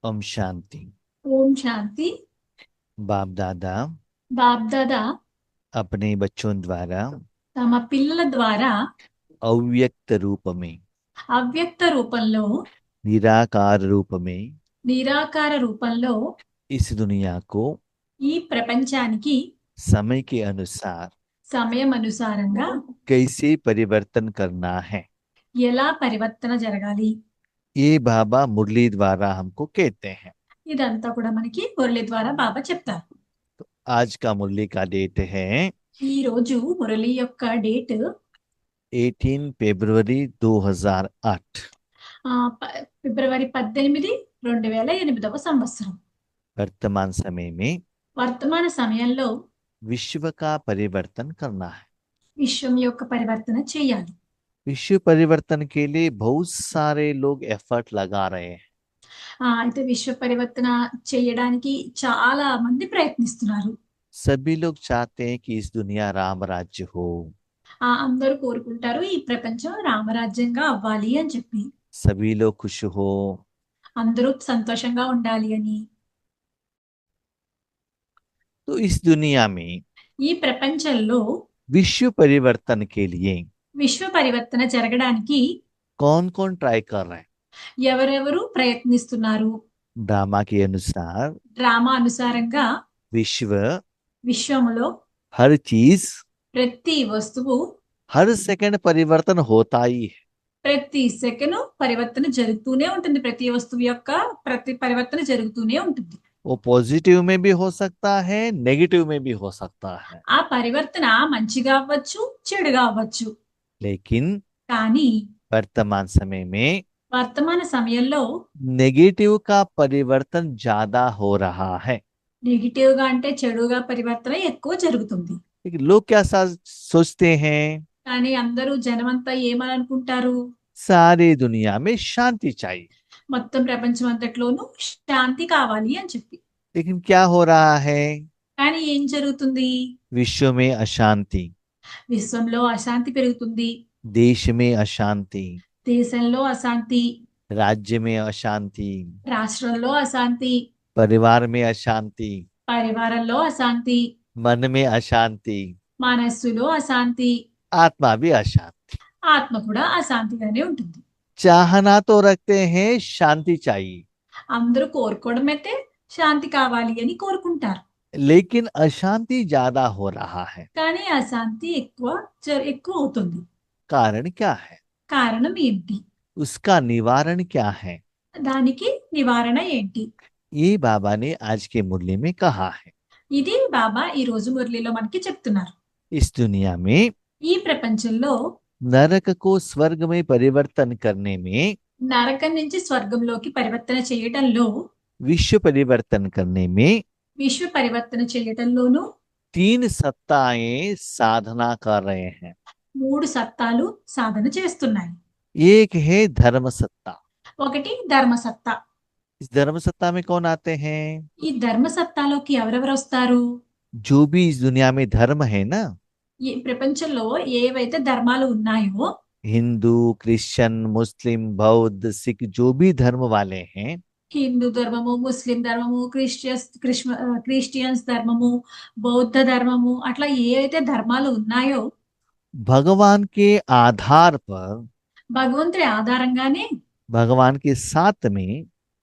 ओम शांति। ओम शांति। बाप दादा बाप दादा अपने बच्चों द्वारा తమ పిల్లల ద్వారా अव्यक्त रूप में, అవ్యక్త రూపంలో, निराकार रूप में నిరాకార రూపంలో इस दुनिया को ఈ ప్రపంచానికి समय के अनुसार సమయం అనుసారంగా कैसे परिवर्तन करना है, ఎలా పరివర్తన జరగాలి, ये बाबा मुरली द्वारा हमको कहते हैं। ఇదంతా కూడా మనకి మురళి ద్వారా బాబా చెప్తారు. आज का मुरली का डेट है ఈ రోజు మురళి యొక్క డేట్ 18 फरवरी 2008। ఫిబ్రవరి 18, 2008వ సంవత్సరం. वर्तमान समय में వర్తమాన సమయంలో विश्व का परिवर्तन करना है। విశ్వం యొక్క పరివర్తన చేయాలి. विश्व परिवर्तन के लिए बहुत सारे लोग एफर्ट लगा रहे हैं। అయితే విశ్వ పరివర్తన చేయడానికి చాలా మంది ప్రయత్నిస్తున్నారు. सभी लोग चाहते हैं कि इस दुनिया राम राज्य हो। అందరూ కోరుకుంటారు ఈ ప్రపంచం రామరాజ్యంగా అవ్వాలి అని చెప్పి. सभी लोग खुश हो। అందరూ సంతోషంగా ఉండాలి అని. तो इस दुनिया में ఈ ప్రపంచంలో विश्व परिवर्तन के लिए విశ్వ పరివర్తన జరగడానికి कौन कौन ट्राई कर रहे हैं? ఎవరెవరు ప్రయత్నిస్తున్నారు? ड्रामा के अनुसार డ్రామా అనుసారంగా विश्व, విశ్వములో हर चीज, ప్రతి వస్తువు हर सेकंड परिवर्तन होता ही है। ప్రతి సెకను పరివర్తన జరుగుతూనే ఉంటుంది. ప్రతి వస్తువు యొక్క ప్రతి పరివర్తన జరుగుతూనే ఉంటుంది. वो पॉजिटिव में भी हो सकता है, नेगेटिव में भी हो सकता है। ఆ పరివర్తన మంచిగా అవ్వచ్చు, చెడుగా అవ్వచ్చు. लेकिन కానీ वर्तमान समय में వర్తమాన సమయంలో नेगेटिव का परिवर्तन ज्यादा हो रहा है। నెగిటివ్ గా అంటే చెడుగా పరివర్తన ఎక్కువ జరుగుతుంది. लेकिन लोग क्या सोचते हैं? కానీ అందరూ జనమంతా ఏమని అనుకుంటారు? सारी दुनिया में शांति चाहिए। మొత్తం ప్రపంచం అంతట్లోనూ శాంతి కావాలి అని చెప్పి. लेकिन क्या हो रहा है? కానీ ఏం జరుగుతుంది? विश्व में अशांति, విశ్వంలో అశాంతి పెరుగుతుంది. देश में अशांति, దేశంలో అశాంతి, राज्य में अशांति, రాష్ట్రంలో అశాంతి, परिवार में अशांति, పరివారంలో అశాంతి, मन में अशांति, మనస్సులో అశాంతి, आत्मा भी अशांति। ఆత్మ కూడా అశాంతిగానే ఉంటుంది. चाहना तो रखते हैं शांति चाहिए, అందరూ కోరుకోవడం అయితే శాంతి కావాలి అని కోరుకుంటారు. लेकिन अशांति ज्यादा हो रहा है। కానీ అశాంతి ఎక్కువ అవుతుంది. कारण क्या है? కారణం ఏంటి? उसका निवारण क्या है? దానికి నివారణ ఏంటి? ये बाबा ने आज के मुरली में कहा है। ఇది బాబా ఈ రోజు మురళిలో మనకి చెప్తున్నారు. इस दुनिया में ఈ ప్రపంచంలో नरक को स्वर्ग में परिवर्तन करने में, నరకం నుంచి స్వర్గంలోకి పరివర్తన చేయటంలో, विश्व परिवर्तन करने में విశ్వ పరివర్తన చేయటంలోనూ 3 सत्ताएं साधना कर रहे हैं। 3 సత్తాలు సాధన చేస్తున్నాయి. एक है धर्म सत्ता। ఒకటి ధర్మ సత్తా. इस धर्म सत्ता में कौन आते हैं? ఈ ధర్మ సత్తాలోకి ఎవరెవరు వస్తారు? जो भी इस दुनिया में धर्म है ना, ఈ ప్రపంచంలో ఏవైతే ధర్మాలు ఉన్నాయో, हिंदू, क्रिश्चियन, मुस्लिम, बौद्ध, सिख, जो भी धर्म वाले हैं, హిందూ ధర్మము, ముస్లిం ధర్మము, క్రిస్టియన్స్ ధర్మము, బౌద్ధ ధర్మము, అట్లా ఏవైతే ధర్మాలు ఉన్నాయో भगवान के आधार पर, భగవంతుడి ఆధారంగానే, भगवान के साथ में,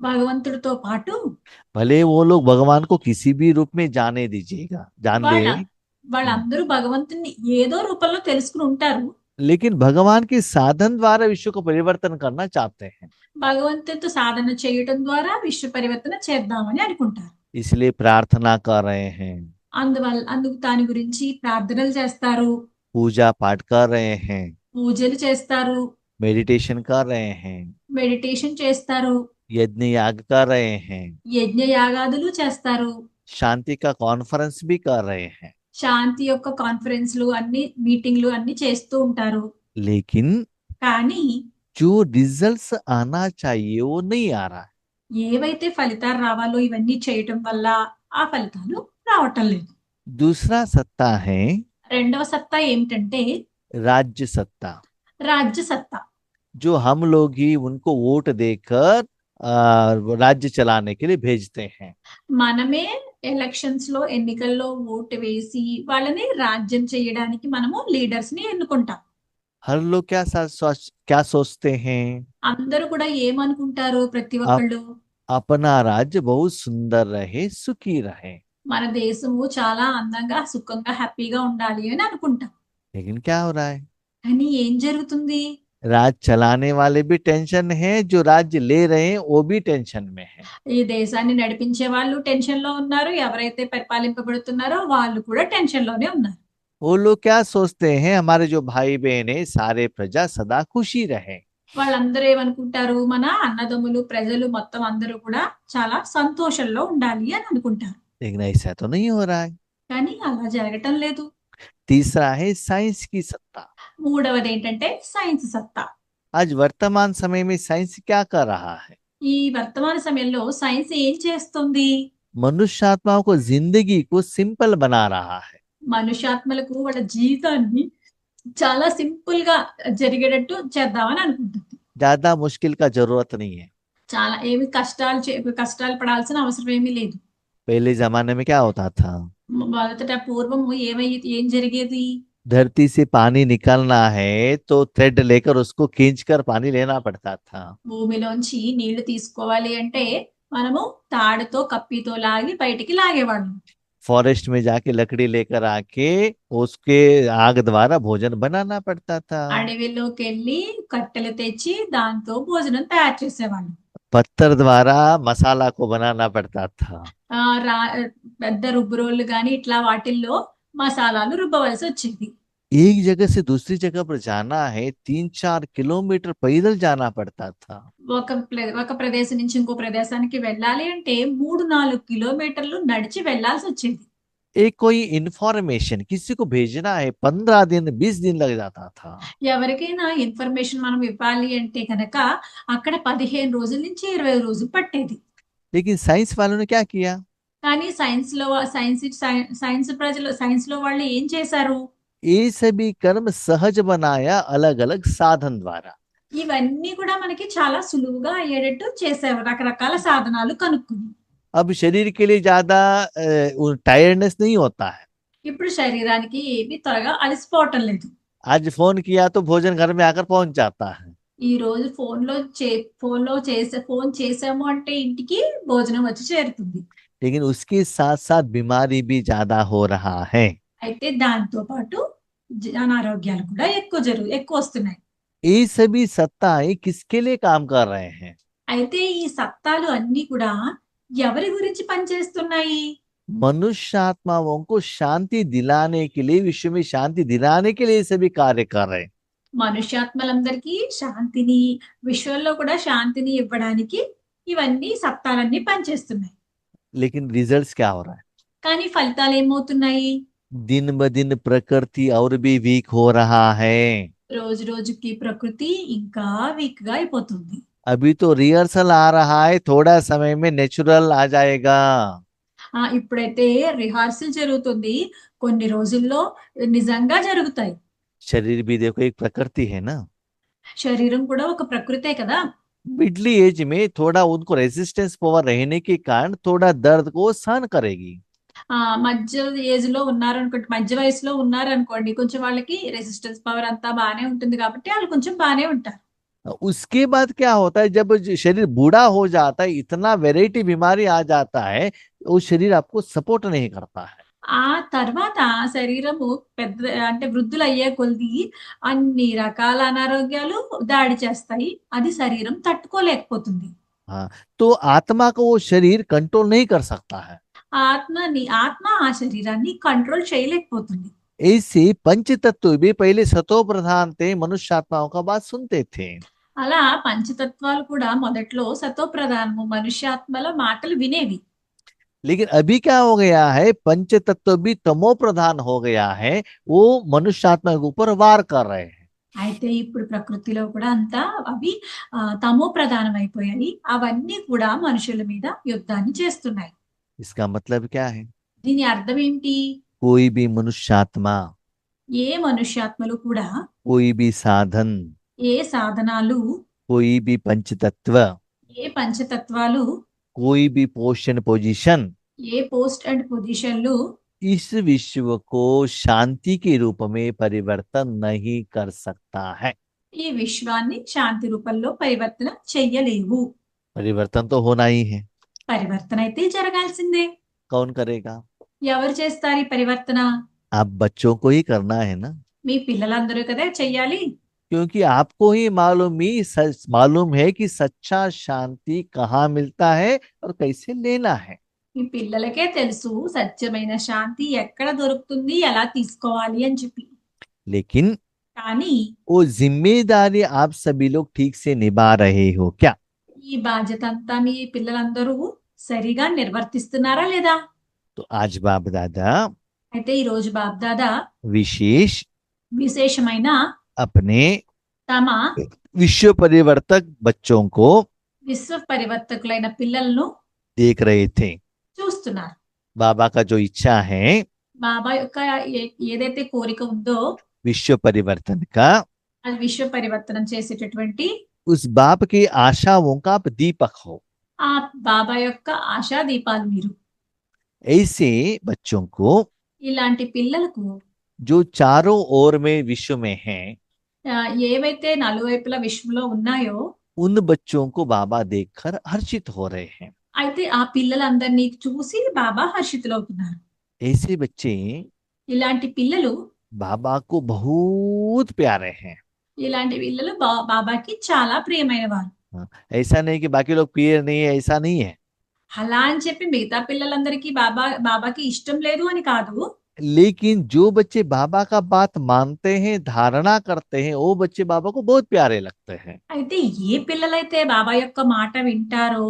భగవంతుడితో పాటు भले वो लोग भगवान को किसी भी रूप में जाने दीजिएगा, जान ले, వాళ్ళ వాళ్ళందరూ భగవంతుని ఏదో రూపంలో తెలుసుకుని ఉంటారు. लेकिन भगवान के साधन द्वारा विश्व को परिवर्तन करना चाहते हैं। భగవంతుడితో సాధన చేయటం ద్వారా విశ్వ పరివర్తన చేద్దామని అనుకుంటారు. इसलिए प्रार्थना कर रहे हैं, అందుకు దాని గురించి ప్రార్థనలు చేస్తారు, पूजा पाठ कर रहे हैं, పూజలు చేస్తారు, मेडिटेशन कर रहे हैं, మెడిటేషన్ చేస్తారు, यज्ञ याग कर रहे हैं, యజ్ఞ యాగాదులు చేస్తారు, शांति का कॉन्फ्रेंस भी कर रहे हैं। శాంతి యొక్క కాన్ఫరెన్స్లు అన్ని, మీటింగ్లు అన్ని చేస్తూ ఉంటారు. लेकिन కానీ जो रिजल्ट्स आना चाहिए वो नहीं आ रहा है। ఏవైతే ఫలితాలు రావాలో ఇవన్నీ చేయటం వల్ల ఆ ఫలితాలు రావటం లేదు. दूसरा सत्ता है రెండవ సత్తా ఏమిటంటే राज्य सत्ता, రాజ్య సత్తా. जो हम लोग ही उनको वोट देकर राज्य चलाने के लिए भेजते हैं। మనమే ఎలక్షన్స్ లో ఎన్నికల్లో ఓటు వేసి వాళ్ళని రాజ్యం చేయడానికి మనము లీడర్స్ ని ఎన్నుకుంటాం. हर लोग क्या सोचते हैं? అందరూ కూడా ఏమనుకుంటారు ప్రతి आप ఒక్కళ్ళు? अपना राज्य बहुत सुंदर रहे, सुखी रहे। మన దేశము చాలా అందంగా సుఖంగా హ్యాపీగా ఉండాలి అని అనుకుంటాం. लेकिन क्या हो रहा है? కానీ ఏం జరుగుతుంది? राज चलाने वाले भी टेंशन है, जो राज्य ले रहे हैं वो भी टेंशन में है। ఈ దేశాన్ని నడిపించే వాళ్ళు టెన్షన్ లో ఉన్నారు, ఎవరైతే పరిపాలింపబడుతున్నారో వాళ్ళు కూడా టెన్షన్ లోనే ఉన్నారు. वो लोग क्या सोचते हैं, हमारे जो भाई बहन है सारे प्रजा सदा खुशी रहे। వాళ్ళందరూ ఏమనుకుంటారు? మన అన్నదమ్ములు ప్రజలు మొత్తం అందరూ కూడా చాలా సంతోషంలో ఉండాలి అని అనుకుంటారు. लेकिन ऐसा तो नहीं हो रहा है। కానీ అలా జరగటం లేదు. तीसरा है साइंस की सत्ता। మూడవది ఏంటంటే సైన్స్ సత్తా. आज वर्तमान समय में साइंस क्या कर रहा है? ఈ వర్తమాన సమయంలో సైన్స్ ఏం చేస్తుంది? मनुष्यात्माओं को जिंदगी को सिंपल बना रहा है। మనుష్యాత్మలకు వాళ్ళ జీవితాన్ని చాలా సింపుల్ గా జరిగేటట్టు చేద్దామని అనుకుంటుంది. ज्यादा मुश्किल का जरूरत नहीं है। చాలా ఏమి కష్టాలు పడాల్సిన అవసరం ఏమీ లేదు. पहले जमाने में क्या होता था? మొదట పూర్వము ఏం జరిగేది? धरती से पानी निकालना है तो थ्रेड लेकर उसको खींचकर पानी लेना पड़ता था। భూమిలోంచి నీళ్లు తీసుకోవాలి అంటే మనము తాడుతో కప్పితో లాగి బయటికి లాగేవాళ్ళం. फॉरेस्ट में जाके लकड़ी लेकर आके उसके आग द्वारा भोजन बनाना पड़ता था। అడవిలోకి వెళ్ళి కట్టెలు తెచ్చి దాంతో భోజనం తయారు చేసేవాళ్ళం. पत्थर द्वारा मसाला को बनाना पड़ता था। ఆ రా పెద్ద రుబ్బురోళ్ళు గాని ఇట్లా వాటిల్లో మసాలాలు రుబ్బవలసి వచ్చేది. एक जगह से दूसरी जगह पर जाना है 3-4 किलोमीटर पैदल जाना पड़ता था। ఒక ప్రదేశం నుంచి ఇంకో ప్రదేశానికి వెళ్ళాలి అంటే 3-4 కిలోమీటర్లు నడిచి వెళ్ళాల్సి వచ్చేది. एक कोई इंफॉर्मेशन किसी को भेजना है 15 दिन 20 दिन लग जाता था। ఎవరికైనా ఇన్ఫర్మేషన్ మనం ఇవ్వాలి అంటే కనుక అక్కడ 15 రోజుల నుంచి 20 రోజులు పట్టేది. लेकिन साइंस वालों ने क्या किया? కానీ సైన్స్ లో వాళ్ళు ఏం చేశారు? ये सभी कर्म सहज बनाया अलग अलग साधन द्वारा। ఇవన్నీ కూడా మనకి చాలా సులువుగా అయ్యేటట్టు చేశారు రకరకాల సాధనాలు కనుక్కుని. अब शरीर के लिए ज्यादा टायर्डनेस नहीं होता है। ఇప్పుడు శరీరానికి ఏమీ త్వరగా అలసిపోవటం లేదు. आज फोन किया तो भोजन घर में आकर पहुंच जाता है। ఈ రోజు ఫోన్ చేసాము అంటే ఇంటికి భోజనం వచ్చి చేరుతుంది. लेकिन उसके साथ साथ बीमारी भी ज्यादा हो रहा है। అయితే దాంతో పాటు అనారోగ్యాలు కూడా ఎక్కువ వస్తున్నాయి. ये सभी सत्ताएं किसके लिए काम कर रहे हैं? అయితే ఈ సత్తాలు అన్ని కూడా ఎవరి గురించి పనిచేస్తున్నాయి? मनुष्य आत्माओं को शांति दिलाने के लिए, विश्व में शांति दिलाने के लिए सभी कार्य कर रहे हैं। మనుష్యాత్మలందరికీ శాంతిని, విశ్వంలో కూడా శాంతిని ఇవ్వడానికి ఇవన్నీ సత్తాలన్నీ పనిచేస్తున్నాయి. लेकिन रिजल्ट्स क्या हो रहा है? కానీ ఫలితాలు ఏమవుతున్నాయి? दिन ब दिन प्रकृति और भी वीक हो रहा है। రోజు రోజుకి ప్రకృతి ఇంకా వీక్ గా అయిపోతుంది. अभी तो रिहर्सल आ रहा है, थोड़ा समय में नेचुरल आ जाएगा। ఇప్పుడైతే రిహార్సల్ జరుగుతుంది, కొన్ని రోజుల్లో నిజంగా జరుగుతాయి. शरीर भी देखो एक प्रकृति है ना। శరీరం కూడా ఒక ప్రకృతే కదా. मिडली एज में थोड़ा उनको रेजिस्टेंस पावर रहने के कारण थोड़ा दर्द को सहन करेगी। మధ్య ఏజ్ లో ఉన్నారనుకోండి, మధ్య వయసులో ఉన్నారనుకోండి, కొంచెం వాళ్ళకి రెసిస్టెన్స్ పవర్ అంతా బాగానే ఉంటుంది కాబట్టి వాళ్ళు కొంచెం బాగానే ఉంటారు. उसके बाद क्या होता है, जब शरीर बूढ़ा हो जाता है, इतना वेराइटी बीमारी आ जाता है, वो शरीर आपको सपोर्ट नहीं करता है। ఆ తర్వాత శరీరము పెద్ద అంటే వృద్ధులు అయ్యే కొద్ది అన్ని రకాల అనారోగ్యాలు దాడి చేస్తాయి, అది శరీరం తట్టుకోలేకపోతుంది. हाँ, तो आत्मा को वो शरीर कंट्रोल नहीं कर सकता है। ఆత్మ ఆ శరీరాన్ని కంట్రోల్ చేయలేకపోతుంది. ऐसे पंच तत्व भी पहले सतो प्रधान थे, मनुष्य आत्माओं का बात सुनते थे। అలా పంచతత్వాలు కూడా మొదట్లో సతో ప్రధానము, మనుష్యాత్మల మాటలు వినేవి. लेकिन अभी क्या हो गया है, पंच तत्व भी तमो प्रधान हो गया है, वो मनुष्य आत्मा के ऊपर वार कर रहे हैं। అయితే ఇప్పుడు ప్రకృతిలో కూడా అంతా అవి తమో ప్రధానం అయిపోయాయి, అవన్నీ కూడా మనుషుల మీద యుద్ధాన్ని చేస్తున్నాయి. इसका मतलब क्या है? దీని అర్థం ఏంటి? कोई भी मनुष्य आत्मा, ఏ మనుష్యాత్మలు కూడా, कोई भी साधन, ఏ సాధనాలు, कोई भी पंच तत्व ఏ పంచతత్వాలు, कोई भी पोषण पोजीशन ఏ పోస్ట్ అండ్ పొజిషన్లు इस विश्व को शांति के रूप में परिवर्तन नहीं कर सकता है। ఈ విశ్వాన్ని శాంతి రూపంలో పరివర్తన చెయ్యలేవు. परिवर्तन तो होना ही है। పరివర్తన అయితే జరగాల్సిందే. कौन करेगा? ఎవరు చేస్తారు ఈ పరివర్తన? आप बच्चों को ही करना है ना, మీ పిల్లలందరూ కదా చెయ్యాలి. क्योंकि आपको ही मालूम है कि सच्चा शांति कहाँ मिलता है और कैसे लेना है। మీ పిల్లలకే తెలుసు సత్యమైన శాంతి ఎక్కడ దొరుకుతుంది, ఎలా తీసుకోవాలి అని చెప్పి. लेकिन కానీ वो जिम्मेदारी आप सभी लोग ठीक से निभा रहे हो क्या? ఈ బాధ్యత అంతా మీ పిల్లలందరూ సరిగా నిర్వర్తిస్తున్నారా లేదా? तो आज बाप दादा అయితే ఈ రోజు బాబ్దాదా विशेष విశేషమైన अपने తమ विश्व परिवर्तक बच्चों को విశ్వ పరివర్తకులైన పిల్లలను देख रहे थे। చూస్తున్నారు. बाबा का जो इच्छा है బాబా యొక్క ఏదైతే కోరిక ఉందో विश्व परिवर्तन का, అది విశ్వ పరివర్తనం చేసేటటువంటి उस बाप की आशाओं का आप दीपक हो। ఆ బాబా యొక్క ఆశా దీపాలు మీరు. ऐसे बच्चों को ఇలాంటి పిల్లలకు जो चारों ओर में विश्व में हैं, ఏవైతే నలువైపుల విశ్వంలో ఉన్నాయో उन बच्चों को बाबा देखकर हर्षित हो रहे हैं। అయితే ఆ పిల్లలందరినీ చూసి బాబా హర్షితులవుతున్నారు. ऐसे बच्चे ఇలాంటి పిల్లలు बाबा को बहुत प्यारे हैं। ఇలాంటి పిల్లలు బాబాకి చాలా ప్రియమైన వారు. ऐसा नहीं कि बाकी लोग प्रिय नहीं है, ऐसा नहीं है। అలా అని చెప్పి మిగతా పిల్లలందరికీ బాబాకి ఇష్టం లేదు అని కాదు. लेकिन जो बच्चे बाबा का बात मानते हैं, धारणा करते हैं, वो बच्चे बाबा को बहुत प्यारे लगते हैं। అయితే ఏ పిల్లలైతే బాబా యొక్క మాట వింటారో,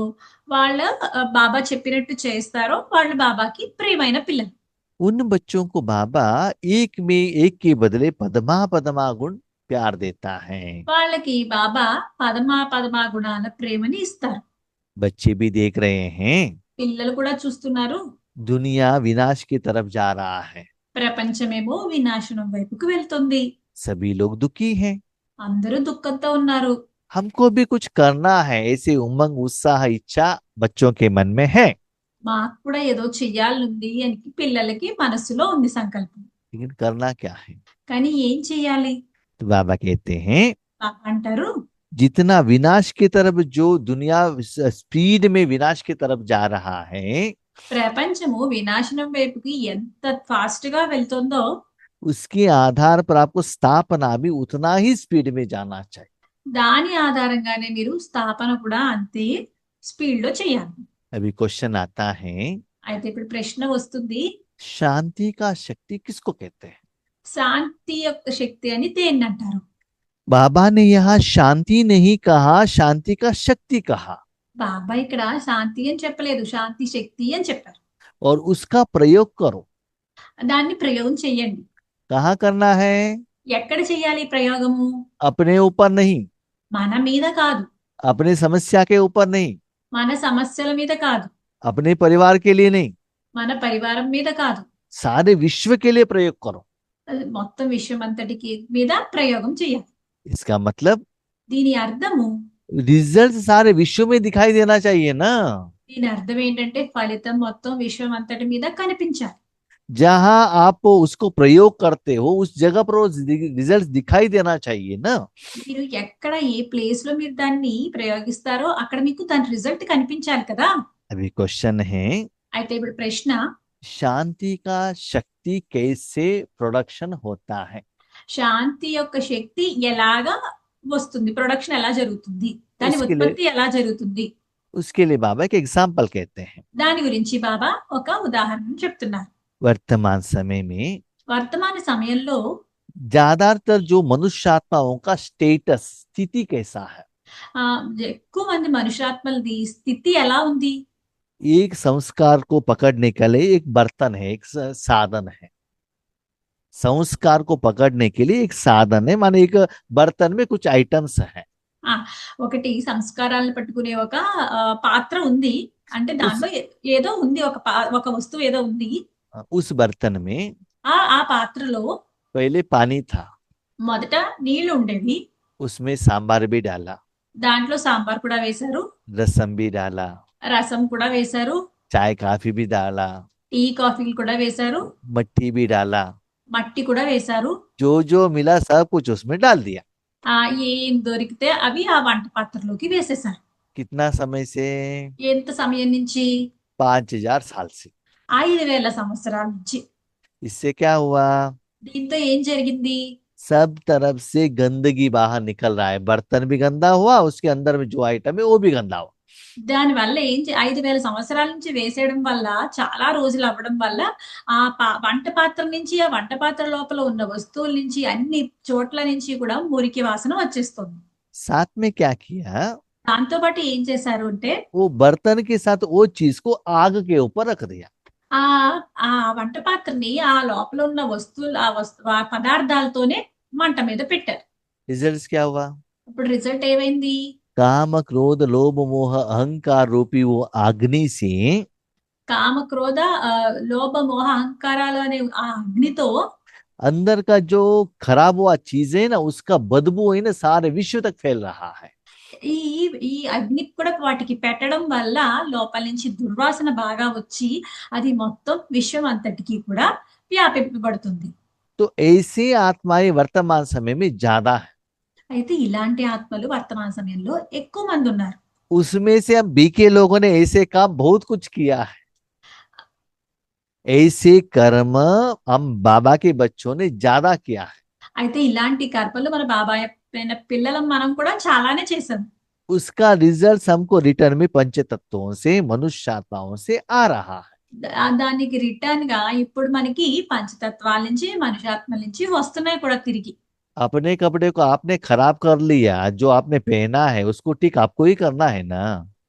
వాళ్ళు బాబా చెప్పినట్టు చేస్తారో వాళ్ళు బాబాకి ప్రియమైన పిల్లలు. उन बच्चों को बाबा एक के बदले पदमा पदमा गुण प्यार देता है। వాళ్ళకి బాబా పదమా గుణాల ప్రేమని ఇస్తారు. बच्चे भी देख रहे हैं పిల్లలు కూడా చూస్తున్నారు. दुनिया विनाश की तरफ जा रहा है, ప్రపంచమేమో వినాశనం వైపుకు వెళ్తుంది. सभी लोग दुखी हैं, అందరూ దుఃఖంతో ఉన్నారు. हमको भी कुछ करना है, ऐसे उमंग उत्साह इच्छा बच्चों के मन में है। మాకు కూడా ఏదో చెయ్యాలనుంది అని పిల్లలకి మనసులో ఉంది సంకల్పం. लेकिन करना क्या है? కానీ ఏం చెయ్యాలి? तो बाबा कहते हैं బాబా అంటారు, जितना विनाश की तरफ, जो दुनिया स्पीड में विनाश की तरफ जा रहा है, ప్రపంచము వినాశనం వైపుకి ఎంత ఫాస్ట్ గా వెళ్తుందో उसके आधार पर आपको स्थापना भी उतना ही स्पीड में जाना चाहिए। దాని ఆధారంగానే మీరు స్థాపన కూడా అంతే స్పీడ్ లో చేయాలి. अभी क्वेश्चन आता है, అయితే ఇప్పుడు ప్రశ్న వస్తుంది, शांति का शक्ति किसको कहते हैं? శాంతి యొక్క శక్తి అని దేన్ని అంటారు? बाबा ने यहाँ शांति नहीं कहा, शांति का शक्ति कहा, బాబా ఇక్కడ శాంతి అని చెప్పలేదు, శాంతి శక్తి అని చెప్పారు. और उसका प्रयोग करो। దాన్ని ప్రయోగం చెయ్యండి. कहाँ करना है? ఎక్కడ చెయ్యాలి ప్రయోగము? अपने ऊपर नहीं, మన మీద కాదు, अपने समस्या के ऊपर नहीं, మన సమస్యల మీద కాదు, अपने परिवार के लिए नहीं, మన పరివారం మీద కాదు, सारे विश्व के लिए प्रयोग करो। అది మొత్తం విశ్వం అంతటికి మీద ప్రయోగం చెయ్యాలి. इसका मतलब దీని అర్థము रिजल्ट सारे विश्व में दिखाई देना चाहिए ना। దీని అర్థం ఏంటంటే ఫలితం మొత్తం విశ్వం అంతటి మీద కనిపించాలి. जहां आप उसको प्रयोग करते हो उस जगह पर रिजल्ट दिखाई देना चाहिए ना। మీరు ఎక్కడ ఏ ప్లేస్ లో మీరు దాన్ని ప్రయోగిస్తారో అక్కడ మీకు దాని రిజల్ట్ కనిపించాలి కదా. अभी क्वेश्चन है, అయితే ఇప్పుడు ప్రశ్న, शांति का शक्ति कैसे प्रोडक्शन होता है? శాంతి యొక్క శక్తి ఎలాగా వస్తుంది, ప్రొడక్షన్ ఎలా జరుగుతుంది, దాని इसके लिए ఉత్పత్తి ఎలా జరుగుతుంది? उसके लिए बाबा एक एग्जाम्पल कहते हैं। దాని గురించి బాబా ఒక ఉదాహరణ చెప్తున్నారు. वर्तमान समय में వర్తమాన సమయంలో ज्यादातर जो मनुष्यात्माओं का स्टेटस, स्थिति कैसा है? ఎక్కువ మంది మనుషాత్మలది స్థితి ఎలా ఉంది? एक संस्कार को पकड़ने के लिए एक बर्तन है, एक साधन है। संस्कार को पकड़ने के लिए एक साधन है, माने एक बर्तन में कुछ आइटम्स है। ఒకటి సంస్కారాలను పట్టుకునే ఒక పాత్ర ఉంది, అంటే దాంట్లో ఏదో ఉంది, ఒక వస్తువు ఏదో ఉంది. उस बर्तन में ఆ పాత్రలో पहले पानी था, మొదట నీళ్లు ఉండేవి, उसमें सांबार भी डाला, దాంట్లో సాంబార్ కూడా వేశారు, रसम भी डाला, రసం కూడా వేశారు, चाय काफी भी डाला, టీ కాఫీలు కూడా వేశారు, मट्टी भी डाला, మట్టి కూడా వేశారు। जो जो मिला सब कुछ उसमें डाल दिया। ఆ ఏం దొరికితే అవి ఆ వంట పాత్రలోకి వేసేశారు। कितना समय से? ఎంత సమయం నుంచి? 5000 साल से। 5,000 సంవత్సరాల నుంచి। इससे क्या हुआ? దీంతో ఏం జరిగింది? सब तरफ से गंदगी बाहर निकल रहा है, बर्तन भी गंदा हुआ, उसके अंदर में जो आइटम है वो भी गंदा हुआ। దాని వల్ల 5,000 సంవత్సరాల నుంచి వేసేయడం వల్ల, చాలా రోజులు అవ్వడం వల్ల ఆ వంట పాత్ర నుంచి, ఆ వంట పాత్ర లోపల ఉన్న వస్తువుల నుంచి, అన్ని చోట్ల నుంచి కూడా మురికి వాసన వచ్చేస్తుంది। साथ में क्या किया? దాంతో పాటు ఏం చేశారు అంటే, वो बर्तन के साथ वो चीज को आग के ऊपर रख दिया। ఆ ఆ వంట పాత్రని ఆ లోపల ఉన్న వస్తువులు, ఆ పదార్థాలతోనే మంట మీద పెట్టారు। रिजल्ट क्या हुआ? ఇప్పుడు రిజల్ట్ ఏమైంది? काम क्रोध लोभ मोह अहंकार रूपी वो अग्नि से కామ క్రోధ లోభ మోహ అహంకారాలు అనే ఆ అగ్నితో अंदर का जो खराब हुआ चीजें ना, उसका बदबू है ना सारे विश्व तक फैल रहा है। ఈ ఈ అగ్ని కూడా వాటికి పెట్టడం వల్ల లోపల నుంచి దుర్వాసన బాగా వచ్చి అది మొత్తం విశ్వం అంతటికి కూడా వ్యాపింపబడుతుంది। तो ऐसी आत्माएं वर्तमान समय में ज्यादा है। అయితే ఇలాంటి ఆత్మలు వర్తమాన సమయంలో ఎక్కువ మంది ఉన్నారు। उसमें से हम बीके लोगों ने ऐसे काम बहुत कुछ किया है। ऐसे कर्म हम बाबा के बच्चों ने ज्यादा किया है। అయితే ఇలాంటి కర్మలు మన బాబాయ్ పిల్లలం మనం కూడా చాలానే చేసాం। उसका रिजल्ट हमको रिटर्न में पंच तत्वों से मनुष्य आत्माओं से आ रहा है। దానికి రిటర్న్ గా ఇప్పుడు మనకి పంచతత్వాల నుంచి, మనుషాత్మల నుంచి వస్తున్నాయి కూడా తిరిగి। अपने कपड़े को आपने खराब कर लिया, जो आपने पहना है उसको ठीक आपको ही करना है ना।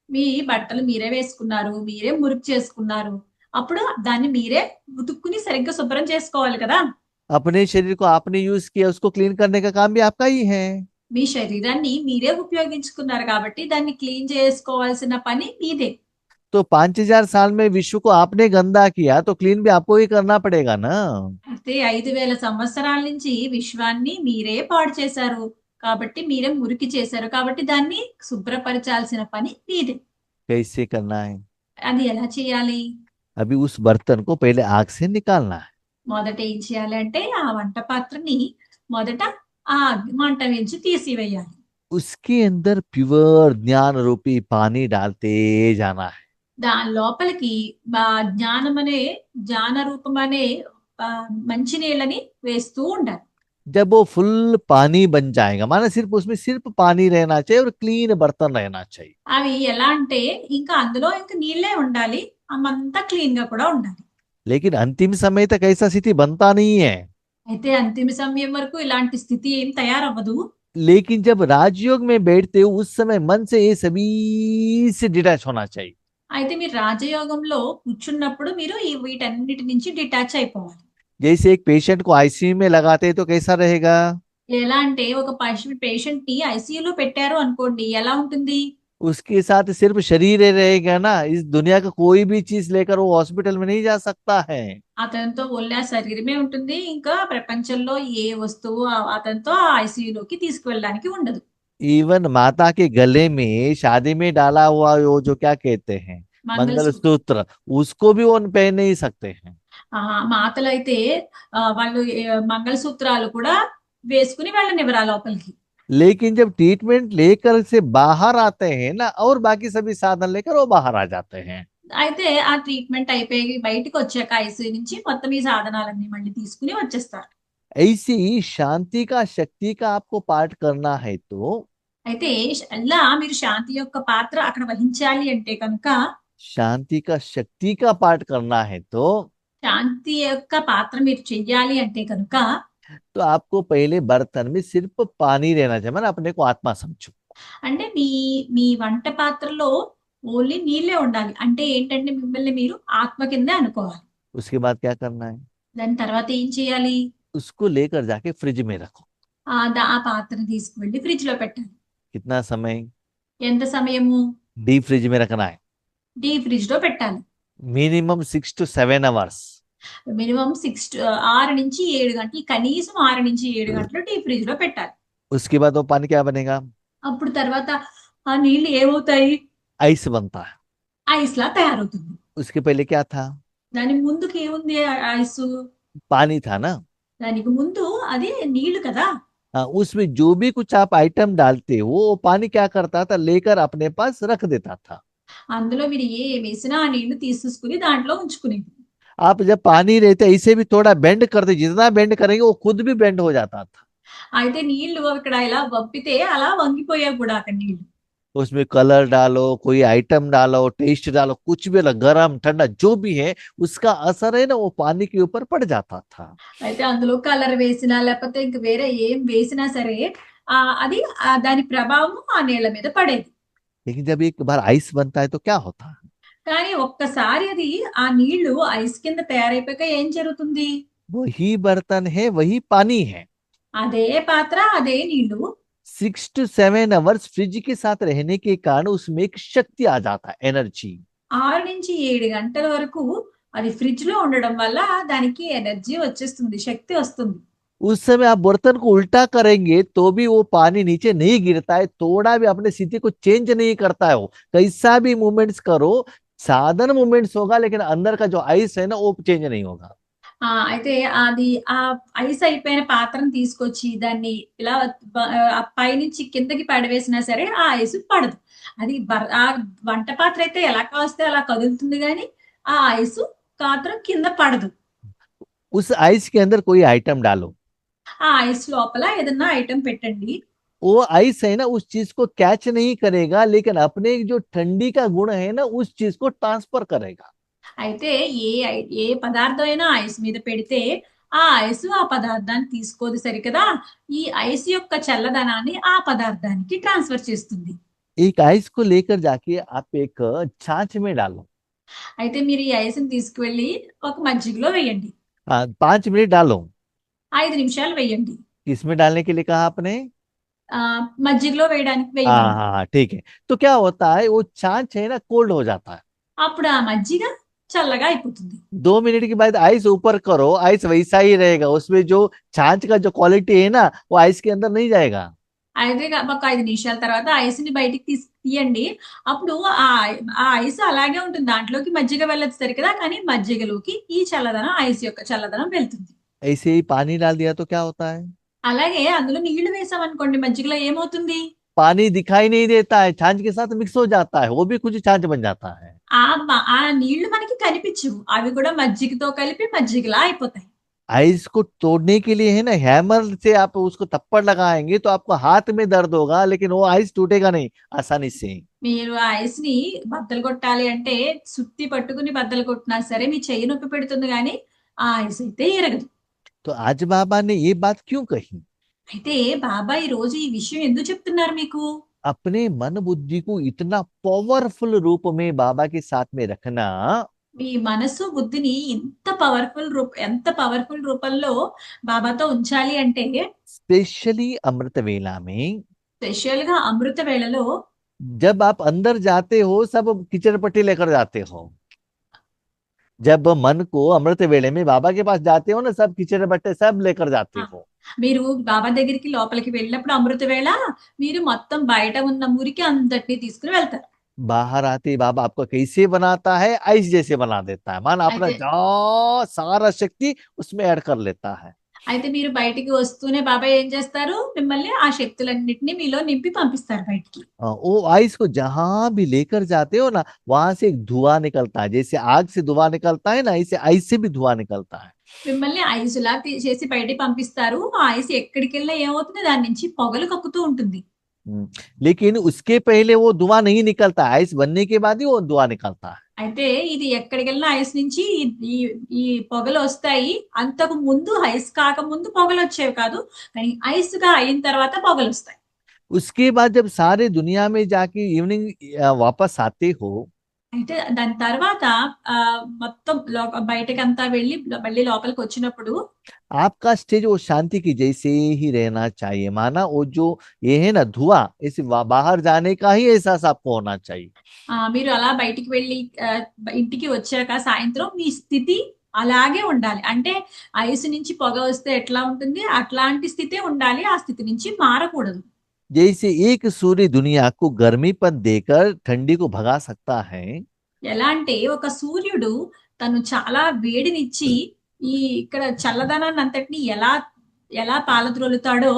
మీ బట్టలు మీరే వేసుకున్నారు, మీరే మురికి చేసుకున్నారు, అప్పుడు దాన్ని మీరే ఉతుక్కుని సరిగ్గా శుభ్రం చేసుకోవాలి కదా। अपने शरीर को आपने यूज किया, उसको क्लीन करने का काम भी आपका ही है। మీ శరీరాన్ని మీరే ఉపయోగించుకున్నారు కాబట్టి దాన్ని క్లీన్ చేసుకోవాల్సిన పని మీదే। तो 5000 साल में विश्व को आपने गंदा किया, तो क्लीन भी आपको ही करना पड़ेगा ना। అయితే 5,000 సంవత్సరాల నుంచి విశ్వాన్ని మీరే పాడు చేశారు కాబట్టి, మీరే మురికి చేశారు కాబట్టి దాన్ని శుభ్రపరచాల్సిన పని మీదే। कैसे करना है? అది ఎలా చేయాలి? अभी उस बर्तन को पहले आग से निकालना है। మొదట ఏం చేయాలి అంటే, ఆ వంట పాత్రని మొదట ఆ మంట నుంచి తీసివేయాలి। उसके अंदर प्योर ज्ञान रूपी पानी डालते जाना है। దాని లోపలికి జ్ఞాన రూపం అనే మంచి నీళ్ళని వేస్తూ ఉండాలి। जब वो फुल पानी बन जाएगा, माना सिर्फ उसमें सिर्फ पानी रहना चाहिए और क्लीन बर्तन रहना चाहिए। అవి ఎలా అంటే, ఇంకా అందులో ఇంకా నీళ్ళే ఉండాలి, అమ్మంతా క్లీన్ గా కూడా ఉండాలి। लेकिन अंतिम समय तक ऐसा स्थिति बनता नहीं है। అయితే అంతిమ సమయం వరకు ఇలాంటి స్థితి ఏం తయారవ్వదు। लेकिन जब राजयोग में बैठते हो, उस समय मन से ये सभी से डिटैच होना चाहिए। అయితే మీరు రాజయోగంలో కూర్చున్నప్పుడు మీరు వీటన్నిటి నుంచి డిటాచ్ అయిపోవాలి। जैसे एक पेशेंट को आईसीयू में लगाते हैं तो कैसा रहेगा? ఎలా అంటే, ఒక పేషెంట్ ని ఐసీయూలో పెట్టారు అనుకోండి, ఎలా ఉంటుంది? उसके साथ सिर्फ शरीर ही रहेगा ना, इस दुनिया का कोई भी चीज लेकर वो हॉस्पिटल में नहीं जा सकता है। అతనితో ఓన్లీ శరీరమే ఉంటుంది, ఇంకా ప్రపంచంలో ఏ వస్తువు అతనితో ఆ ఐసీయూలోకి తీసుకువెళ్ళడానికి ఉండదు। इवन माता के गले में शादी में डाला हुआ वो जो क्या कहते हैं, మంగళసూత్రం। मंगलसूत्र, उसको भी वो पहन नहीं सकते हैं। మాతలు అయితే వాళ్ళు మంగళసూత్రాలు కూడా వేసుకుని వెళ్ళనివ్వరు ఆ లోపలికి। लेकिन जब ट्रीटमेंट लेकर से बाहर आते हैं ना, और बाकी सभी साधन लेकर वो बाहर आ जाते हैं। అయితే ఆ ట్రీట్మెంట్ అయిపోయి బయటికి వచ్చాక ఐసీయూ నుంచి మొత్తం ఈ సాధనాలన్నీ మళ్ళీ తీసుకుని వచ్చేస్తారు। ऐसी शांति का शक्ति का आपको पाठ करना है तो అయితే ఎలా మీరు శాంతి యొక్క పాత్ర అక్కడ వహించాలి అంటే కనుక, शांति का शक्ति का पाठ करना है तो శాంతి యొక్క పాత్ర మీరు చెయ్యాలి అంటే కనుక, तो आपको पहले बर्तन में सिर्फ पानी रहना चाहिए, मैंने अपने को आत्मा समझो। అంటే మీ మీ వంట పాత్రలో ఓన్లీ నీళ్ళే ఉండాలి। అంటే ఏంటంటే, మిమ్మల్ని మీరు ఆత్మ కిందే అనుకోవాలి। उसके बाद क्या करना है? దాని తర్వాత ఏం చేయాలి? उसको लेकर जाके फ्रिज में रखो। ఆ పాత్రని తీసుకువెళ్ళి ఫ్రిడ్జ్ లో పెట్టాలి। कितना समय? ఎంత సమయము? डीप फ्रिज में रखना है। డీప్ ఫ్రిడ్జ్ లో పెట్టాలి। Minimum 6 to 7 hours। మినిమం 6 నుంచి 7 గంటలు, కనీసం 6 నుంచి 7 గంటలు డీప్ ఫ్రిడ్జ్ లో పెట్టాలి। उसके बाद वो पानी क्या बनेगा? అప్పుడు తర్వాత ఆ నీళ్లు ఏమవుతాయి? आइस बनता है। ఐస్ లా తయారవుతుంది. उसके पहले क्या था? దాని ముందుకి ఏముంది ఐసు? पानी था ना। దానికి ముందు అది నీళ్లు కదా. हाँ, उसमें जो भी कुछ आप आइटम डालते हो वो पानी क्या करता था, लेकर अपने पास रख देता था। అందులో మీరు ఏ వేసినా ఆ నీళ్లు తీసేసుకుని దాంట్లో ఉంచుకునేది. आप जब पानी रहते इसे भी थोड़ा बेंड करते, जितना बेंड करेंगे वो खुद भी बेंड हो जाता था। అయితే నీళ్లు అక్కడ ఇలా వంపితే అలా వంగిపోయాయి కూడా అక్కడ నీళ్లు. उसमें कलर डालो, कोई आइटम डालो, टेस्ट डालो, कुछ भी, गरम ठंडा जो भी है, उसका असर है ना वो पानी के ऊपर पड़ जाता था। అయితే అందులో కలర్ వేసినా లేకపోతే ఇంక వేరే ఏం వేసినా సరే ఆ అది దాని ప్రభావం ఆ నీళ్ళ మీద పడేది. लेकिन जब एक बार आइस बनता है तो क्या होता है? కానీ ఒక్కసారి అది ఆ నీళ్లు ఐస్ కింద తయారైపోయాక ఏం జరుగుతుంది? वही बर्तन है, वही पानी है। అదే పాత్ర, అదే నీళ్లు 6 to 7 आवर्स फ्रिज के साथ रहने के कारण उसमें एक शक्ति आ जाता है, एनर्जी। 6 నుంచి 7 గంటల వరకు అది ఫ్రిడ్జ్ లో ఉండడం వల్ల దానికి ఎనర్జీ వచ్చేస్తుంది, శక్తి వస్తుంది. उस समय आप बर्तन को उल्टा करेंगे तो भी वो पानी नीचे नहीं गिरता है, थोड़ा भी अपने स्थिति को चेंज नहीं करता है। वो कैसा भी मूवमेंट्स करो, साधन मूवमेंट्स होगा, लेकिन अंदर का जो आइस है ना वो चेंज नहीं होगा। అయితే అది ఆ ఐస్ అయిపోయిన పాత్రను తీసుకొచ్చి దాన్ని ఇలా ఆ పైనుంచి కిందకి పడవేసినా సరే ఆ ఐస్ పడదు. అది ఆ వంట పాత్ర అయితే ఎలా కాస్తే అలా కదులుతుంది కానీ ఆ ఐస్ పాత్ర కింద పడదు. उस आइस के अंदर कोई आइटम डालो, ఆ ఐస్ లోపల ఏదన్నా ఐటెం పెట్టండి, वो आइस है ना उस चीज को कैच नहीं करेगा, लेकिन अपने जो ठंडी का गुण है ना उस चीज को ट्रांसफर करेगा। అయితే ఏ పదార్థం అయినా ఐస్ మీద పెడితే ఆ ఐస్ ఆ పదార్థాన్ని తీసుకోదు సరికదా. ఈ ఐస్ యొక్క చల్లదనాన్ని ఆ పదార్థానికి ట్రాన్స్ఫర్ చేస్తుంది. एक आइस को लेकर जाके आप एक छाछ में डालो। అయితే మీరు ఈ ఐస్ ని తీసుకువెళ్ళి ఒక మజ్జిగలో వేయండి. 5 मिनट डालो। 5 నిమిషాలు వేయండి. किसमें डालने के लिए कहा आपने? ఆ మజ్జిగలో వేయడానికి हाँ వేయమని. हाँ हाँ, ठीक है। तो क्या होता है, वो छाछ है ना कोल्ड हो जाता है। అప్పుడు ఆ మజ్జిగ చల్లగా అయిపోతుంది. 2 मिनट के बाद आइस ऊपर करो, आइस वैसा ही रहेगा, उसमें जो छाछ का जो क्वालिटी है ना वो आइस के अंदर नहीं जाएगा। అయితే ఒక 5 నిమిషాల తర్వాత ఐస్ ని బయటికి తీయండి. అప్పుడు ఆ ఆ ఐస్ అలాగే ఉంటుంది, దాంట్లోకి మజ్జిగ వెళ్ళదు సరికదా, కానీ మజ్జిగలోకి ఈ చల్లదనం, ఐస్ యొక్క చల్లదనం వెళ్తుంది. ऐसे ही पानी डाल दिया तो क्या होता है? అలాగే అందులో నీళ్లు వేసామనుకోండి మజ్జిగలో ఏమవుతుంది? पानी दिखाई नहीं देता है, छाछ के साथ मिक्स हो जाता है, वो भी कुछ छाछ बन जाता है। ఆ నీళ్లు మనకి కనిపించవు, అవి కూడా మజ్జిగతో కలిపి మజ్జిగలా అయిపోతాయి. आइस को तोड़ने के लिए है ना, हैमर से आप उसको थप्पड़ लगाएंगे तो आपको हाथ में दर्द होगा, लेकिन वो आइस टूटेगा नहीं आसानी से। మీరు ఆ ఐస్ ని బద్దలు కొట్టాలి అంటే సుత్తి పట్టుకుని బద్దలు కొట్టినా సరే మీ చెయ్యి నొప్పి పెడుతుంది కానీ ఆ ఐస్ అయితే ఎరగదు. तो आज बाबा ने ये बात क्यों कही? అయితే బాబా ఈ రోజు ఈ విషయం ఎందుకు చెప్తున్నారు మీకు? अपने मन बुद्धि को इतना पावरफुल रूप में बाबा के साथ में रखना, మీ మనసు బుద్ధిని ఎంత పవర్ఫుల్ రూపంలో బాబాతో ఉంచాలి అంటే स्पेशली अमृत वेला में స్పెషల్ గా అమృత వేళలో जब आप अंदर जाते हो सब किचड़ पट्टी लेकर जाते हो। जब मन को अमृत वेले में बाबा के पास जाते हो ना, सब किचड़ पट्टे सब लेकर जाते ఆ, हो। మీరు బాబా దగ్గరికి లోపలికి వెళ్ళినప్పుడు అమృత వేళ మీరు మొత్తం బయట ఉన్న మురికి అంతటిని తీసుకుని వెళ్తారు. बाहर आते ही बाबा आपको कैसे बनाता है, आइस जैसे बना देता है, मान अपना అయితే सारा शक्ति उसमें ऐड कर लेता है। అయితే మీరు బయటికి వస్తూనే బాబా ఏం చేస్తారు, మిమ్మల్ని ఆ శక్తులన్నిటిని మీలో నింపి పంపిస్తారు బయటికి. वो आइस को जहां भी लेकर जाते हो ना, वहां से एक धुआं निकलता है, जैसे आग से धुआं निकलता है ना, ऐसे आइस से भी धुआं निकलता है। మిమ్మల్ని ఐసులా చేసి బయటికి పంపిస్తారు. ఆ ఐస్ ఎక్కడికి వెళ్ళినా ఏమవుతుంది, దాని నుంచి పొగలు కక్కుతూ ఉంటుంది. हम्म, लेकिन उसके पहले वो धुआं नहीं निकलता, आइस बनने के बाद ही वो धुआं निकलता है। అయితే ఇది ఎక్కడికి వెళ్ళినా ఐస్ నుంచి ఈ ఈ పొగలు వస్తాయి. అంతకు ముందు ఐస్ కాకముందు పొగలు వచ్చేవి కాదు, కానీ ఐస్ గా అయిన తర్వాత పొగలు వస్తాయి. उसके बाद जब सारे दुनिया में जाके इवनिंग वापस आते हो, అయితే దాని తర్వాత ఆ మొత్తం బయటకి అంతా వెళ్ళి మళ్ళీ లోపలికి వచ్చినప్పుడు आपका स्टेज वो शांति की जैसे ही रहना चाहिए, माना वो जो ये है ना धुआं, इस बाहर जाने का ही एहसास आपको होना चाहिए। మీరు అలా బయటికి వెళ్ళి ఇంటికి వచ్చాక సాయంత్రం మీ స్థితి అలాగే ఉండాలి. అంటే ఐస్ నుంచి పొగ వస్తే ఎట్లా ఉంటుంది అట్లాంటి స్థితే ఉండాలి, ఆ స్థితి నుంచి మారకూడదు. जैसे एक सूर्य दुनिया को गर्मीपन देकर ठंडी को भगा सकता है, ఎలా అంటే ఒక సూర్యుడు తను చాలా వేడినిచ్చి ఈ ఇక్కడ చల్లదనాన్ని అంతటిని ఎలా ఎలా పాలద్రోలుతాడో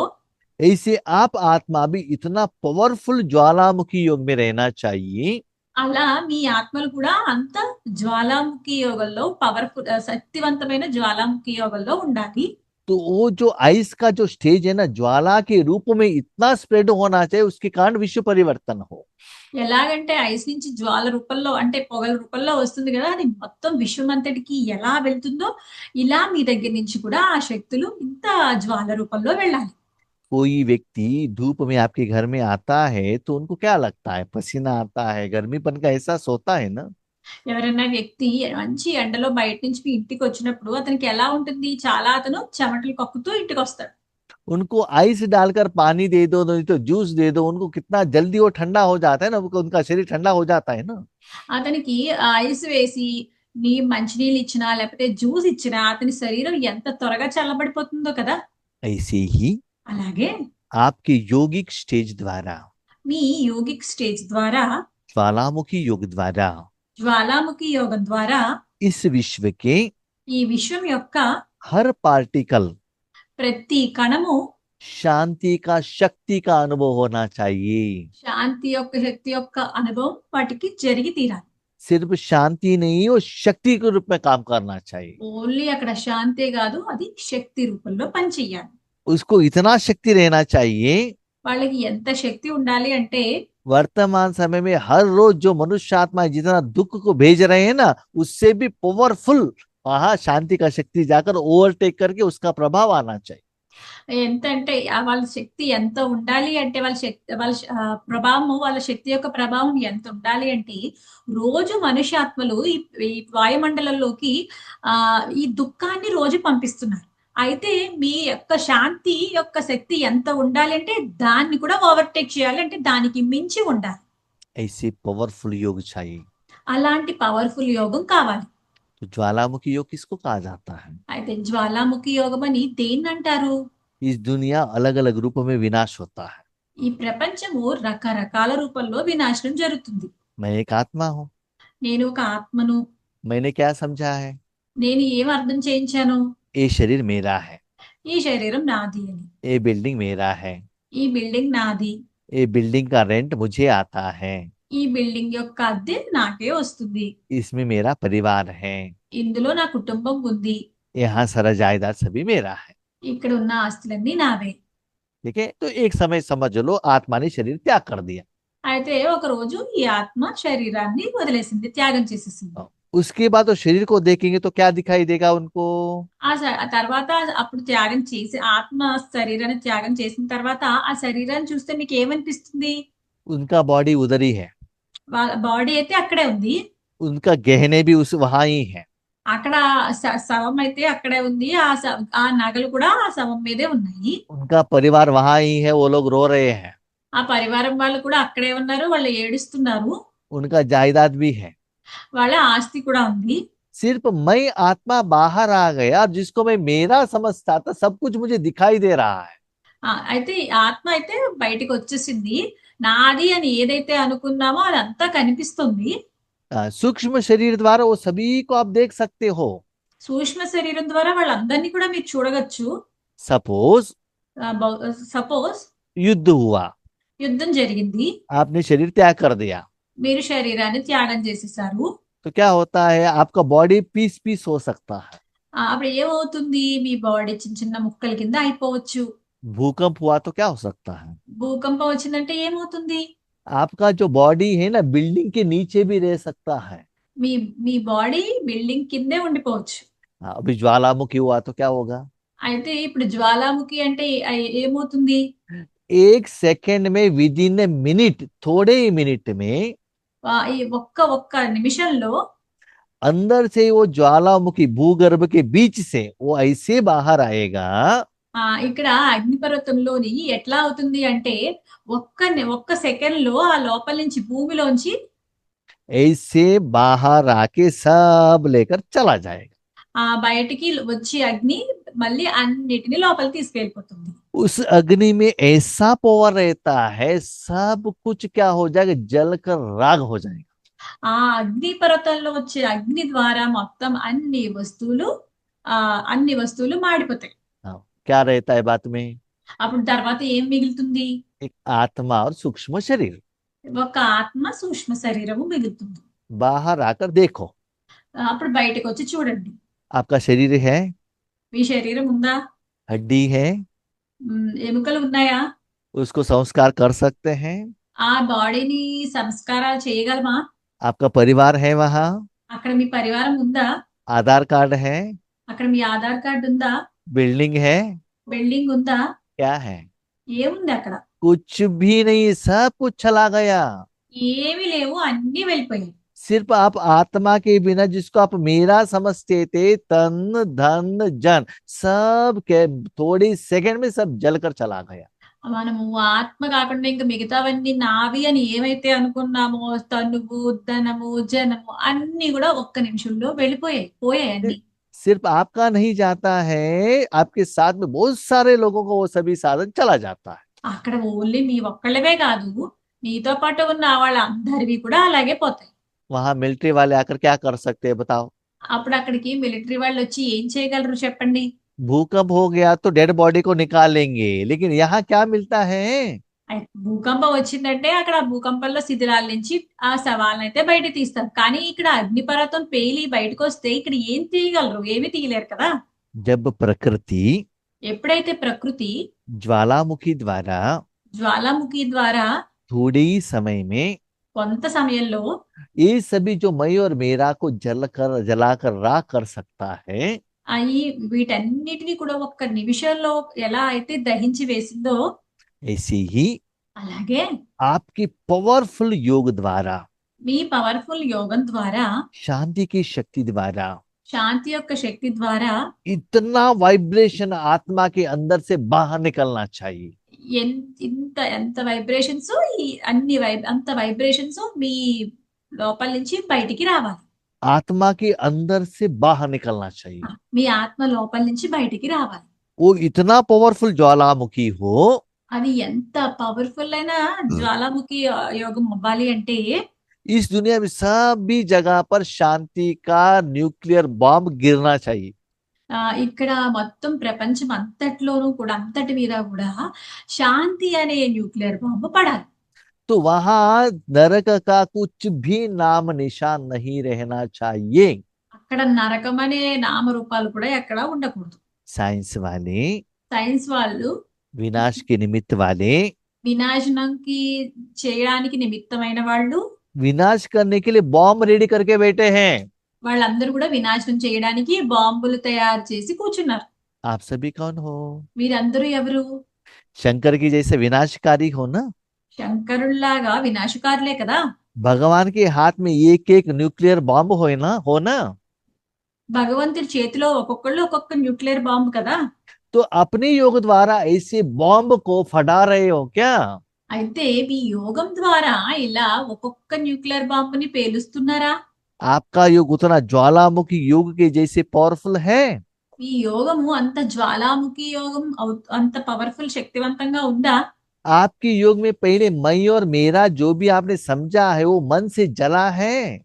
ऐसे आप आत्मा भी इतना पावरफुल ज्वालामुखी योग में रहना चाहिए అలా మీ ఆత్మలు కూడా అంత జ్వాలాముఖి యోగంలో పవర్ఫుల్ శక్తివంతమైన జ్వాలాముఖి యోగంలో ఉండాలి. तो वो जो आइस का जो स्टेज है ना, ज्वाला के रूप में इतना स्प्रेड होना चाहिए, उसके कारण विश्व परिवर्तन हो. ఎలాగంటే ఐస్ నుంచి జ్వాల రూపంలో అంటే పొగల రూపంలో వస్తుంది కదా, అది మొత్తం విశ్వం అంతటికి ఎలా వెళ్తుందో ఇలా మీ దగ్గర నుంచి కూడా ఆ శక్తులు ఇంత జ్వాల రూపంలో వెళ్ళాలి. कोई व्यक्ति धूप में आपके घर में आता है तो उनको क्या लगता है? पसीना आता है, गर्मीपन का एहसास होता है ना. ఎవరైనా వ్యక్తి మంచి ఎండలో బయట నుంచి మీ ఇంటికి వచ్చినప్పుడు అతనికి ఎలా ఉంటుంది, చాలా అతను చెమటలు కక్కుతూ ఇంటికి వస్తాడు. उनको आइस डालकर पानी दे दो, नहीं तो जूस दे दो, उनको कितना जल्दी वो ठंडा हो जाता है ना, उनका शरीर ठंडा हो जाता है ना. అతనికి ఐస్ వేసి నీ మంచినీళ్ళు ఇచ్చినా లేకపోతే జ్యూస్ ఇచ్చినా అతని శరీరం ఎంత త్వరగా చల్లబడిపోతుందో కదా. ऐसे ही అలాగే आपके योगिक स्टेज द्वारा, మీ యోగిక్ స్టేజ్ ద్వారా, ज्वालामुखी योग द्वारा, జ్వాలాముఖి యోగం ద్వారా इस विश्व के ఈ విశ్వం యొక్క हर पार्टिकल ప్రతి కణము शांति का, शक्ति का अनुभव होना चाहिए. శాంతి యొక్క శక్తి యొక్క అనుభవం వాటికి జరిగి తీరాలి. सिर्फ शांति नहीं, वो शक्ति के रूप में काम करना चाहिए. ఓన్లీ అక్కడ శాంతే కాదు, అది శక్తి రూపంలో పనిచేయాలి. उसको इतना शक्ति रहना चाहिए. వాళ్ళకి ఎంత శక్తి ఉండాలి అంటే वर्तमान समय में हर रोज जो मनुष्य आत्मा जितना दुख को भेज रहे हैं ना, उससे भी पावरफुल वहां शांति का शक्ति जाकर ओवरटेक करके उसका प्रभाव आना चाहिए. ఎంత అంటే వాళ్ళ శక్తి ఎంత ఉండాలి అంటే వాళ్ళ శక్తి వాళ్ళ ప్రభావము వాళ్ళ శక్తి యొక్క ప్రభావం ఎంత ఉండాలి అంటే రోజు మనుష్యాత్మలు ఈ వాయుమండలంలోకి ఈ దుఃఖాన్ని రోజు పంపిస్తున్నారు. అయితే మీ యొక్క శాంతి యొక్క శక్తి ఎంత ఉండాలి అంటే దాన్ని కూడా ఓవర్టేక్ చేయాలి, అంటే దానికి మించి ఉండాలి. ऐसे पावरफुल योग चाहिए. అలాంటి పవర్ఫుల్ యోగం కావాలి. तो ज्वालामुखी योग किसको कहा जाता है? అయితే జ్వాలాముఖి యోగం అని దేన్ని అంటారు? इस दुनिया अलग अलग रूपों में विनाश होता है. ఈ ప్రపంచము రకరకాల రూపంలో వినాశనం జరుగుతుంది. मैं एक आत्मा हूँ. నేను ఒక ఆత్మను. मैंने क्या समझा है? నేను ఏం అర్థం చేయించాను? ये शरीर मेरा है, ఈ శరీరం నాది అని, ये बिल्डिंग मेरा है, ఈ బిల్డింగ్ నాది, ये बिल्डिंग का रेंट मुझे आता है, ఈ బిల్డింగ్ యొక్క అద్దె నాకే వస్తుంది, इसमें मेरा परिवार है, ఇందులో నా కుటుంబం ఉంది, यहाँ सारा जायदाद सभी मेरा है. ఇక్కడ ఉన్న ఆస్తులన్నీ నావే. ठीक है. तो एक समय समझ लो आत्मा ने शरीर त्याग कर दिया. అయితే ఒక రోజు ఈ ఆత్మ శరీరాన్ని వదిలేసింది, త్యాగం చేసేసింది. उसके बाद वो शरीर को देखेंगे तो क्या दिखाई देगा उनको? ఆ తర్వాత అప్పుడు త్యాగం చేసి ఆత్మ శరీరాన్ని త్యాగం చేసిన తర్వాత ఆ శరీరాన్ని చూస్తే మీకు ఏమనిపిస్తుంది? उनका बॉडी उधर ही है, వాళ్ళ బాడీ అయితే అక్కడే ఉంది, उनका गहने भी उस वहां ही है, అక్కడ శవం అయితే అక్కడే ఉంది, ఆ నగలు కూడా ఆ శవం మీదే ఉన్నాయి, उनका परिवार वहां ही है, वो लोग रो रहे हैं, ఆ పరివారం వాళ్ళు కూడా అక్కడే ఉన్నారు, వాళ్ళు ఏడుస్తున్నారు, उनका जायदाद भी है. వాళ్ళ ఆస్తి కూడా ఉంది. सिर्फ मैं आत्मा बाहर आ गया, जिसको मैं मेरा समझता था, सब कुछ मुझे दिखाई दे रहा है. అయితే ఈ ఆత్మ అయితే బయటికి వచ్చేసింది, నాది అని ఏదైతే అనుకున్నామో అదంతా కనిపిస్తుంది. सूक्ष्म शरीर द्वारा वो सभी को आप देख सकते हो. సూక్ష్మ శరీరం ద్వారా వాళ్ళందరినీ కూడా మీరు చూడగచ్చు. सपोज సపోజ్ युद्ध हुआ, యుద్ధం జరిగింది, आपने शरीर त्याग कर दिया, మీరు శరీరాన్ని త్యాగం చేసేసారు. तो क्या होता है? आपका बॉडी पीस पीस हो सकता है. అప్పుడు ఏమవుతుంది? మీ బాడీ చిన్న చిన్న ముక్కల కింద అయిపోవచ్చు. भूकंप हुआ तो क्या हो सकता है? భూకంపం వచ్చిందంటే ఏమవుతుంది? आपका जो बॉडी है ना, बिल्डिंग के नीचे भी रह सकता है. మీ మీ బాడీ బిల్డింగ్ కిందే ఉండిపోవచ్చు. अभी ज्वालामुखी हुआ तो क्या होगा? అయితే ఇప్పుడు జ్వాలాముఖి అంటే ఏమవుతుంది? एक सेकंड में, विद इन ए मिनट, थोड़े ही मिनट में ఈ ఒక్క నిమిషంలో अंदर से वो ज्वालामुखी भूगर्भ के बीच से वो ऐसे बाहर आएगा. ఇక్కడ అగ్నిపర్వతంలోని ఎట్లా అవుతుంది అంటే ఒక్క సెకండ్ లో ఆ లోపల నుంచి భూమిలోంచి ऐसे बाहर आके सब लेकर चला जाएगा. బయటికి వచ్చి అగ్ని మళ్ళీ అన్నిటిని లోపల తీసుకెళ్ళిపోతుంది. उस अग्नि में ऐसा पावर रहता है, सब कुछ क्या हो जाएगा, जलकर राख हो जाएगा। ఆ అగ్ని పర్వతంలో వచ్చే అగ్ని ద్వారా మొత్తం అన్ని వస్తువులు మాడిపోతాయి. हाँ, क्या रहता है बात में? అప్పుడు తర్వాత ఏం మిగులుతుంది? एक आत्मा और सूक्ष्म शरीर। ఒక ఆత్మ సూక్ష్మ శరీరము మిగులుతుంది. बाहर आकर देखो, అప్పుడు బయటకు వచ్చి చూడండి. आपका शरीर है, మీ శరీరం ఉందా? हड्डी है, ఎముకలు ఉన్నాయా? उसको संस्कार कर सकते हैं। ఆ బాడీని సంస్కారాలు చేయగలమా? आपका परिवार है वहाँ, అక్కడ మీ పరివారం ఉందా? आधार कार्ड है, అక్కడ మీ ఆధార్ కార్డు ఉందా? बिल्डिंग है, బిల్డింగ్ ఉందా? क्या है? ఏముంది అక్కడ? कुछ भी नहीं, सब कुछ चला गया। ఏమీ లేవు, అన్నీ వెళ్ళిపోయాయి. सिर्फ आप आत्मा के बिना, जिसको आप मेरा समझते थे, तन धन जन, सब के थोड़ी सेकंड में सब जलकर चला गया। మనము ఆత్మ కాకుండా ఇంకా మిగతావన్నీ నావి అని ఏమైతే అనుకున్నామో, తనువు, ధనము, జనము అన్ని కూడా ఒక్క నిమిషంలో పోయాయి सि- అన్ని. सिर्फ आपका नहीं जाता है, आपके साथ में बहुत सारे लोगों को वो सभी साधन चला जाता है। అక్కడ ఓన్లీ మీ ఒక్కళ్ళవే కాదు, మీతో పాటు ఉన్న వాళ్ళందరివి కూడా అలాగే పోతాయి. वहां मिलिट्री वाले आकर क्या कर सकते हैं बताओ? అప్పుడు అక్కడికి మిలిటరీ వాళ్ళు వచ్చి ఏం చేయగలరు చెప్పండి? भूकंप हो गया तो डेड बॉडी को निकालेंगे, लेकिन यहाँ क्या मिलता है? భూకంపం వచ్చిందంటే అక్కడ ఆ భూకంపంలో శిథిలాల నుంచి ఆ శవాలను అయితే బయట తీస్తారు. కానీ ఇక్కడ అగ్నిపర్వతం పేలి బయటకు వస్తే ఇక్కడ ఏం తీయగలరు? ఏమీ తీయలేరు కదా. जब प्रकृति ఎప్పుడైతే ప్రకృతి ज्वालामुखी द्वारा జ్వాలాముఖి ద్వారా थोड़ी समय में కొంత సమయంలో ये सभी जो मैं और मेरा को जलाकर राख कर सकता है, అవి వీటన్నిటిని కూడా ఒక్క నిమిషంలో ఎలా అయితే దహించి వేసిందో, ऐसे ही అలాగే आपकी पावरफुल योग द्वारा, మీ పవర్ఫుల్ యోగం ద్వారా, शांति की शक्ति द्वारा, శాంతి యొక్క శక్తి ద్వారా इतना वाइब्रेशन आत्मा के अंदर से बाहर निकलना चाहिए। ఎంత వైబ్రేషన్స్, అంత వైబ్రేషన్స్ మీ లోపల నుంచి బయటికి రావాలి. आत्मा के अंदर से बाहर निकलना चाहिए। మీ ఆత్మ లోపల నుంచి బయటికి రావాలి. वो इतना पावरफुल ज्वालामुखी हो, అది ఎంత పవర్ఫుల్ అయిన జ్వాలాముఖి యోగం అవ్వాలి అంటే इस दुनिया में सभी जगह पर शांति का न्यूक्लियर बॉम्ब गिरना चाहिए। ఇక్కడ మొత్తం ప్రపంచం అంతట్లోనూ కూడా, అంతటి మీద కూడా శాంతి అనే న్యూక్లియర్ బాంబు పడాలి. तो वहां नरक का कुछ भी नाम निशान नहीं रहना चाहिए। అక్కడ నరకం అనే నామరూపాలు కూడా ఎక్కడ ఉండకూడదు. साइंस वाले, సైన్స్ వాళ్ళు विनाश के निमित्त वाले, వినాశనంకి చేయడానికి నిమిత్తమైన వాళ్ళు, विनाश करने के लिए बॉम्ब रेडी करके बैठे हैं। వాళ్ళందరూ కూడా వినాశనం చేయడానికి బాంబులు తయారు చేసి కూర్చున్నారు. आप सभी कौन हो? మీరందరూ ఎవరు? शंकर की जैसे विनाशकारी हो ना। శంకరుల్లాగా వినాశకారులే కదా. भगवान के हाथ में एक एक न्यूक्लियर बॉम्ब हो ना। భగవంతుడి చేతిలో ఒక్కొక్కళ్ళు ఒక్కొక్క న్యూక్లియర్ బాంబు కదా. तो अपने योग द्वारा ऐसे बॉम्ब को फटा रहे हो क्या? అయితే మీ యోగం ద్వారా ఇలా ఒక్కొక్క న్యూక్లియర్ బాంబుని పేలుస్తున్నారా? आपका योग उतना ज्वालामुखी योग के जैसे पावरफुल है? మీ యోగము అంత జ్వాలాముఖి యోగం అంత పవర్ఫుల్ శక్తివంతంగా ఉందా? आपके योग में पहले मैं और मेरा जो भी आपने समझा है वो मन से जला है।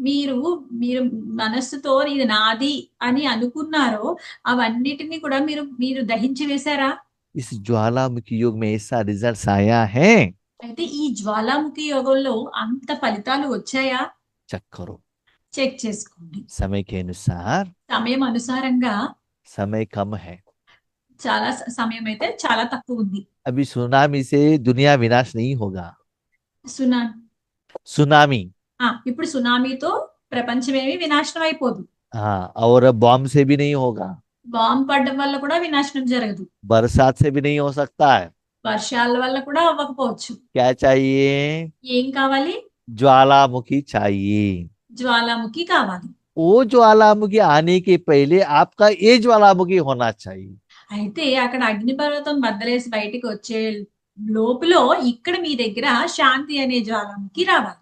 మీరు మీరు మనస్సుతో ఇది నాది అని అనుకున్నారో అవన్నిటిని కూడా మీరు మీరు దహించి వేశారా? इस ज्वालामुखी योग में ऐसा रिजल्ट आया है। అయితే ఈ జ్వాలాముఖి యోగంలో అంత ఫలితాలు వచ్చాయా? चेक करो, చెక్ చేసుకోండి. समय के अनुसार సమయం అనుసారంగా समय कम है। చాలా సమయం అయితే చాలా తక్కువ ఉంది. अभी सुनामी से दुनिया विनाश नहीं होगा। సునా सुनामी, ఇప్పుడు సునామీతో ప్రపంచం ఏమీ వినాశనం అయిపోదు. हाँ, और बॉम्ब से भी नहीं होगा, బాంబు పడడం వల్ల కూడా వినాశనం జరగదు, बरसात से भी नहीं हो सकता है। వర్షాల వల్ల కూడా అవ్వకపోవచ్చు. क्या चाहिए? ఏం కావాలి? ज्वालामुखी चाहिए। జ్వాలాముఖి కావాలి. वो ज्वालामुखी आने के पहले आपका ये ज्वालामुखी होना चाहिए। అయితే అక్కడ అగ్నిపర్వతం బద్దలేసి బయటికి వచ్చే లోపల ఇక్కడ మీ దగ్గర శాంతి అనే జ్వాలాముఖి రావాలి.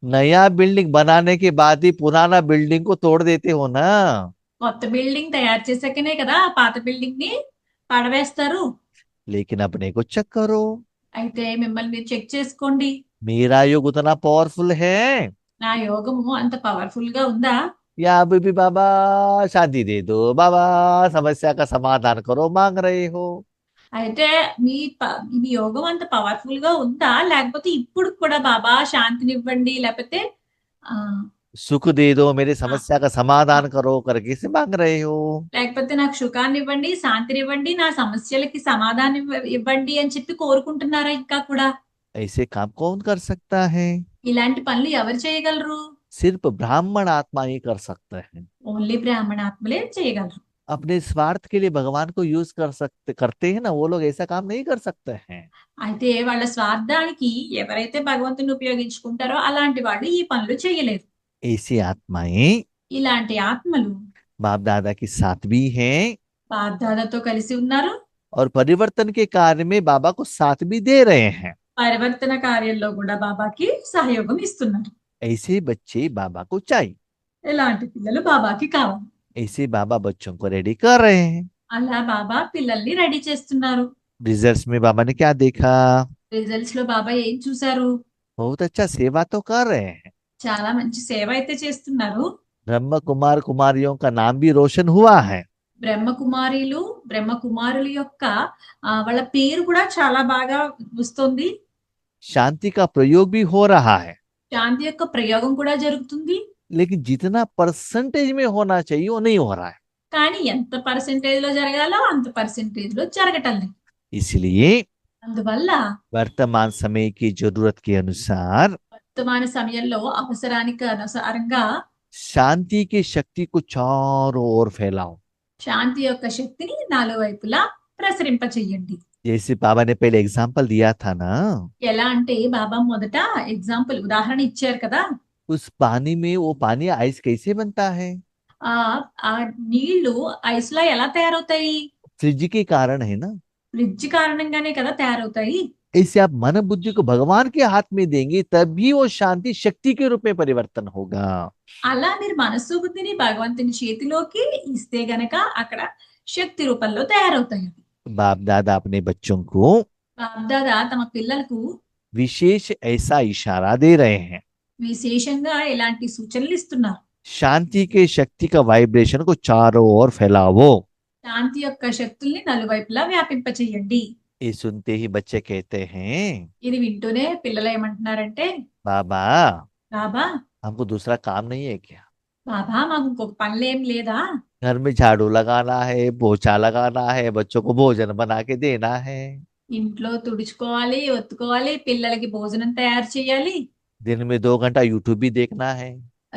नया बिल्डिंग बनाने के बाद ही पुराना बिल्डिंग को तोड़ देते हो ना। కొత్త బిల్డింగ్ తయారు చేసాకనే కదా పాత బిల్డింగ్ ని పడవేస్తారు. लेकिन अपने को चेक करो, అయితే మిమ్మల్ని మీరు చెక్ చేసుకోండి. मेरा योग उतना पावरफुल है నా యోగము అంత పవర్ఫుల్ గా ఉందా? या अभी भी बाबा शांति दे दो, बाबा समस्या का समाधान करो मांग रहे हो। అయితే మీ యోగం అంత పవర్ఫుల్ గా ఉందా, లేకపోతే ఇప్పుడు కూడా బాబా శాంతినివ్వండి, లేకపోతే ఆ सुख दे दो, मेरी ఆ, समस्या का ఆ, समाधान करो करके से मांग रहे हो। లేకపోతే నాకు సుఖాన్ని ఇవ్వండి, శాంతినివ్వండి, నా సమస్యలకి సమాధానం ఇవ్వండి అని చెప్పి కోరుకుంటున్నారా ఇంకా కూడా? ऐसे काम कौन कर सकता है? ఇలాంటి పనులు ఎవరు చేయగలరు? सिर्फ ब्राह्मण आत्मा ही कर सकते हैं। ఓన్లీ బ్రాహ్మణాత్మలే చేయగలరు. अपने स्वार्थ के लिए भगवान को यूज कर सकते करते हैं ना, वो लोग ऐसा काम नहीं कर सकते हैं। అయితే వాళ్ళ స్వార్థానికి ఎవరైతే భగవంతుని ఉపయోగించుకుంటారో అలాంటి వాళ్ళు ఈ పనులు చేయలేరు. ऐसी आत्माएं ఇలాంటి ఆత్మలు बाप दादा के साथ भी हैं బాప్దాదాతో కలిసి ఉన్నారు. और परिवर्तन के कार्य में बाबा को साथ भी दे रहे हैं। పరివర్తన కార్యంలో కూడా బాబాకి సహయోగం ఇస్తున్నారు. ऐसे बच्चे बाबा को चाहिए, ఇలాంటి పిల్లలు బాబాకి కావాలి. ऐसे बाबा बच्चों को रेडी कर रहे हैं। అలా బాబా పిల్లల్ని రెడీ చేస్తున్నారు. रिजल्ट्स में बाबा ने क्या देखा? రిజల్ట్స్ లో బాబా ఏం చూశారు? बहुत अच्छा सेवा तो कर रहे हैं, చాలా మంచి సేవ అయితే చేస్తున్నారు. ब्रह्म कुमार कुमारियों का नाम भी रोशन हुआ है। బ్రహ్మకుమారుల యొక్క వాళ్ళ పేరు కూడా చాలా బాగా వస్తుంది. शांति का प्रयोग भी हो रहा है, శాంతి యొక్క ప్రయోగం కూడా జరుగుతుంది. लेकिन जितना परसेंटेज में होना चाहिए वो नहीं हो रहा है। కానీ ఎంత పర్సెంటేజ్ లో జరగాలో అంత పర్సెంటేజ్ లో జరగటం లేదు. इसलिए అందువల్ల वर्तमान समय की जरूरत के अनुसार వర్తమాన సమయంలో అవసరానికి అనుసారంగా शांति की शक्ति को चारों ओर फैलाओ। శాంతి యొక్క శక్తిని నాలుగు వైపులా ప్రసరింప చెయ్యండి. जैसे बाबा ने पहले एग्जाम्पल दिया था ना, ఎలా అంటే బాబా మొదట ఎగ్జాంపుల్ ఉదాహరణ ఇచ్చారు కదా. उस पानी में वो पानी आइस कैसे बनता है? ఆ ఆ నీళ్లు ఐస్ లా ఎలా తయారవుతాయి? फ्रिज के कारण है ना। ఫ్రిడ్జ్ కారణంగానే కదా తయారవుతాయి. ऐसे आप मन बुद्धि को भगवान के हाथ में देंगे तभी वो शांति शक्ति के रूप में परिवर्तन होगा। అలా మీరు మనస్సు బుద్ధిని భగవంతుని చేతిలోకి ఇస్తే గనక అక్కడ శక్తి రూపంలో తయారవుతాయి. बाप दादा अपने बच्चों को బాబ్దాదా తమ పిల్లలకు विशेष ऐसा इशारा दे रहे हैं, విశేషంగా ఇలాంటి సూచనలు ఇస్తున్నారు. शांति के शक्ति का वाइब्रेशन को चारों ओर फैलाओ। శాంతి యొక్క శక్తుల్ని నలువైపులా వ్యాపింప చెయ్యండి. ये सुनते ही बच्चे कहते हैं, ఇది వింటూనే పిల్లలు ఏమంటున్నారంటే, बाबा బాబా हमको दूसरा काम नहीं है क्या? బాబా మాకు ఇంకొక పనులేం లేదా? घर में झाड़ू लगाना है, पोछा लगाना है, बच्चों को भोजन बना के देना है, ఇంట్లో తుడుచుకోవాలి, ఒత్తుకోవాలి, పిల్లలకి భోజనం తయారు చేయాలి, दिन में 2 घंटा यूट्यूब भी देखना है,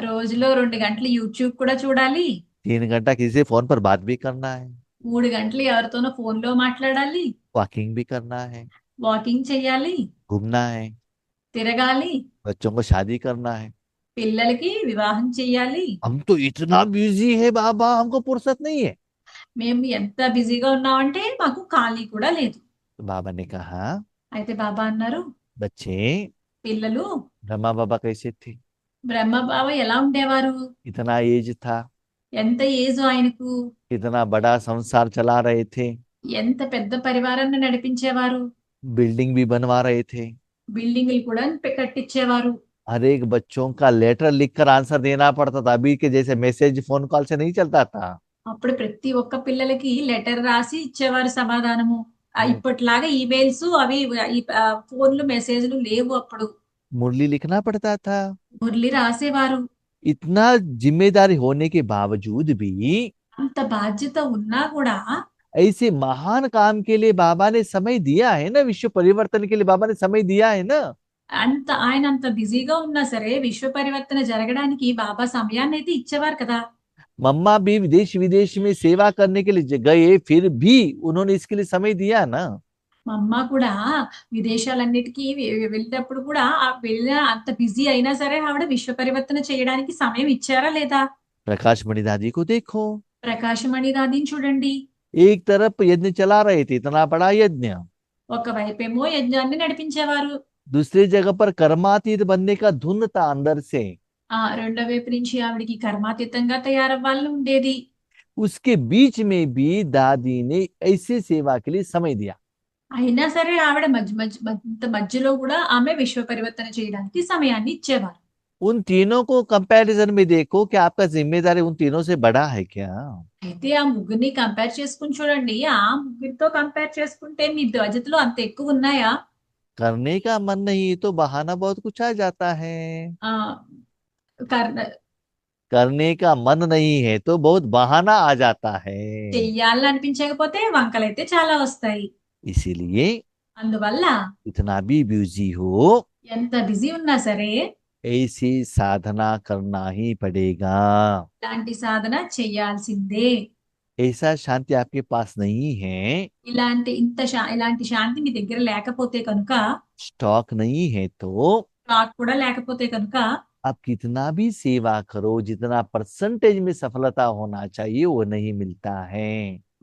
రోజులో 2 గంటలు యూట్యూబ్ కూడా చూడాలి, 3 घंटा किसी से फोन पर बात भी करना है, 3 గంటలు ఎవరితోనో ఫోన్ లో మాట్లాడాలి, वॉकिंग भी करना है, వాకింగ్ చేయాలి, घूमना है, తిరగాలి, बच्चों को शादी करना है। పిల్లలకి వివాహం చేయాలి. हम तो इतना बिजी है बाबा, हमको फुर्सत नहीं है। మేము ఎంత బిజీగా ఉన్నామంటే మాకు ఖాళీ కూడా లేదు. तो बाबा ने कहा, అయితే బాబా అన్నారు, बच्चे పిల్లలు ब्रह्मा बाबा कैसे थे? బ్రహ్మ బాబా ఎలా ఉండేవారు? इतना एज था, ఎంత ఏజ్ ఆయనకు, इतना बड़ा संसार चला रहे थे, ఎంత పెద్ద పరివారాన్ని నడిపించేవారు, बिल्डिंग भी बनवा रहे थे, బిల్డింగులు కూడా కట్టించేవారు. हर एक बच्चों का लेटर लिखकर आंसर देना पड़ता था, अभी के जैसे मैसेज फोन कॉल से नहीं चलता था। అప్పుడు ప్రతి ఒక్క పిల్లలకి లెటర్ రాసి ఇచ్చేవారు సమాధానము. ఇప్పటిలాగా ఈమెయిల్స్ అవి ఫోన్లు మెసేజ్లు లేవు. అప్పుడు मुरली लिखना पड़ता था। మురళి రాసేవారు. इतना जिम्मेदारी होने के बावजूद भी అంత బాధ్యత ఉన్నా కూడా ऐसे महान काम के लिए बाबा ने समय दिया है ना, विश्व परिवर्तन के लिए बाबा ने समय दिया है ना। ఆయన అంత బిజీగా ఉన్నా సరే విశ్వ పరివర్తన జరగడానికి బాబా సమయాన్ని అయితే ఇచ్చేవారు కదా. मम्मा भी विदेश विदेश में सेवा करने के लिए गए, फिर भी उन्होंने इसके लिए समय दिया ना। మా అమ్మ కూడా విదేశాలన్నిటికీ వెళ్ళినప్పుడు కూడా వెళ్ళిన అంత బిజీ అయినా సరే ఆవిడ విశ్వ పరివర్తన చేయడానికి సమయం ఇచ్చారా లేదా? प्रकाश मणि दादी को देखो, ప్రకాశమణి దాదిని చూడండి. एक तरफ यज्ञ चला रहे थे, इतना बड़ा यज्ञ, ఒకవైపేమో యజ్ఞాన్ని నడిపించేవారు, दूसरी जगह पर कर्मातीत बनने का धुन था अंदर से। రెండో వైపు నుంచి ఆవిడికి కర్మాతీతంగా తయారవ్వాలని ఉండేది. उसके बीच में भी दादी ने ऐसे सेवा के लिए समय दिया। అయినా సరే ఆవిడ మధ్యలో కూడా ఆమె విశ్వ పరివర్తన చేయడానికి సమయాన్ని ఇచ్చేవారు. उन तीनों को कंपैरिजन में देखो कि आपका जिम्मेदारी उन तीनों से बड़ा है क्या? అయితే ఆ ముగ్గురిని కంపేర్ చేసుకుని చూడండి. ఆ ముగ్గురితో కంపేర్ చేసుకుంటే మీ బాధ్యతలు అంత ఎక్కువ ఉన్నాయా? करने का मन नहीं तो बहाना बहुत कुछ आ जाता है। ఆ కర్ करने का मन नहीं है तो बहुत बहाना आ जाता है। చెయ్యాలని అనిపించకపోతే వంకలైతే చాలా వస్తాయి. इसीलिए అందువల్ల इतना भी बिजी हो, ఎంత బిజీ ఉన్నా సరే ऐसी साधना करना ही पड़ेगा। ఇలాంటి సాధన చెయ్యాల్సిందే. ऐसा शांति आपके पास नहीं है, ఇలాంటి శాంతి మీ దగ్గర లేకపోతే కనుక, स्टॉक नहीं है तो నాకు కూడా లేకపోతే కనుక आप कितना भी सेवा करो, जितना परसेंटेज में सफलता होना चाहिए वो नहीं मिलता है।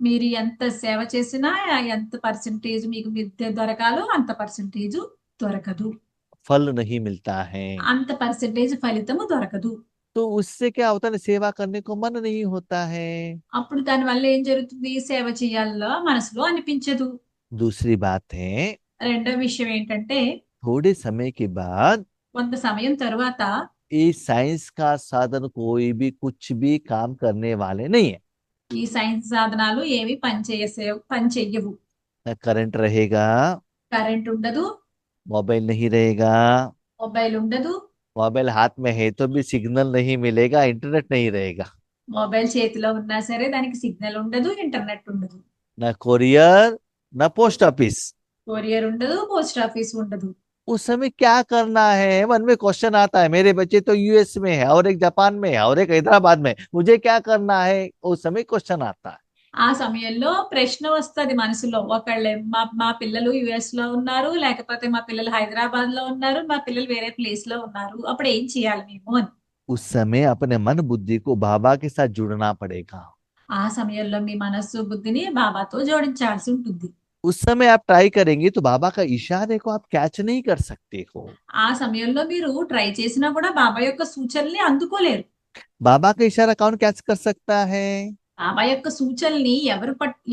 మీరు ఎంత సేవ చేసినా ఎంత పర్సెంటేజ్ మీకు మిద్దె దొరకాలో అంత పర్సెంటేజ్ దొరకదు. फल नहीं मिलता है। అంత పర్సెంటేజ్ ఫలితము దొరకదు. तो उससे क्या होता है, सेवा करने को मन नहीं होता है। అప్పుడు దాని వల్ల ఏం జరుగుతుంది? సేవ చేయాలో మనసులో అనిపించదు. दूसरी बात है, రెండో విషయం ఏంటంటే थोड़े समय के बाद కొంత సమయం తరువాత ये साइंस का साधन कोई भी कुछ भी काम करने वाले नहीं है। ఈ సైన్స్ సాధనాలు ఏవి పని చెయ్యవు. न करंट रहेगा, కరెంట్ ఉండదు, मोबाइल नहीं रहेगा। మొబైల్ ఉండదు. मोबाइल हाथ में है तो भी सिग्नल नहीं मिलेगा, इंटरनेट नहीं रहेगा। మొబైల్ చేతిలో ఉన్నా సరే దానికి సిగ్నల్ ఉండదు, ఇంటర్నెట్ ఉండదు. न कोरियर, न पोस्ट ऑफिस। కొరియర్ ఉండదు, పోస్ట్ ఆఫీస్ ఉండదు. उस समय क्या करना है, मन में क्वेश्चन आता है, मेरे बच्चे तो यूएस में है और एक जापान में है और एक हैदराबाद में, मुझे क्या करना है, उस समय क्वेश्चन आता है। ఆ సమయంలో ప్రశ్న వస్తది మనసులో. ఒకళ్ళే మా పిల్లలు యుఎస్ లో ఉన్నారు, లేకపోతే మా పిల్లలు హైదరాబాద్ లో ఉన్నారు, మా పిల్లలు వేరే ప్లేస్ లో ఉన్నారు. అప్పుడు ఏం చేయాలి మేము అని. उस समय अपने मन बुद्धि को बाबा के साथ जुड़ना पड़ेगा। ఆ సమయంలో మీ మనస్సు బుద్ధిని బాబాతో జోడించాల్సి ఉంటుంది. उस समय आप ट्राई करेंगे तो बाबा का इशारे को आप कैच नहीं कर सकते हो। ఆ సమయంలో మీరు ట్రై చేసినా కూడా బాబా యొక్క సూచనల్ని అందుకోలేరు. बाबा का इशारा कौन कैच कर सकता है? బాబా యొక్క సూచనల్ని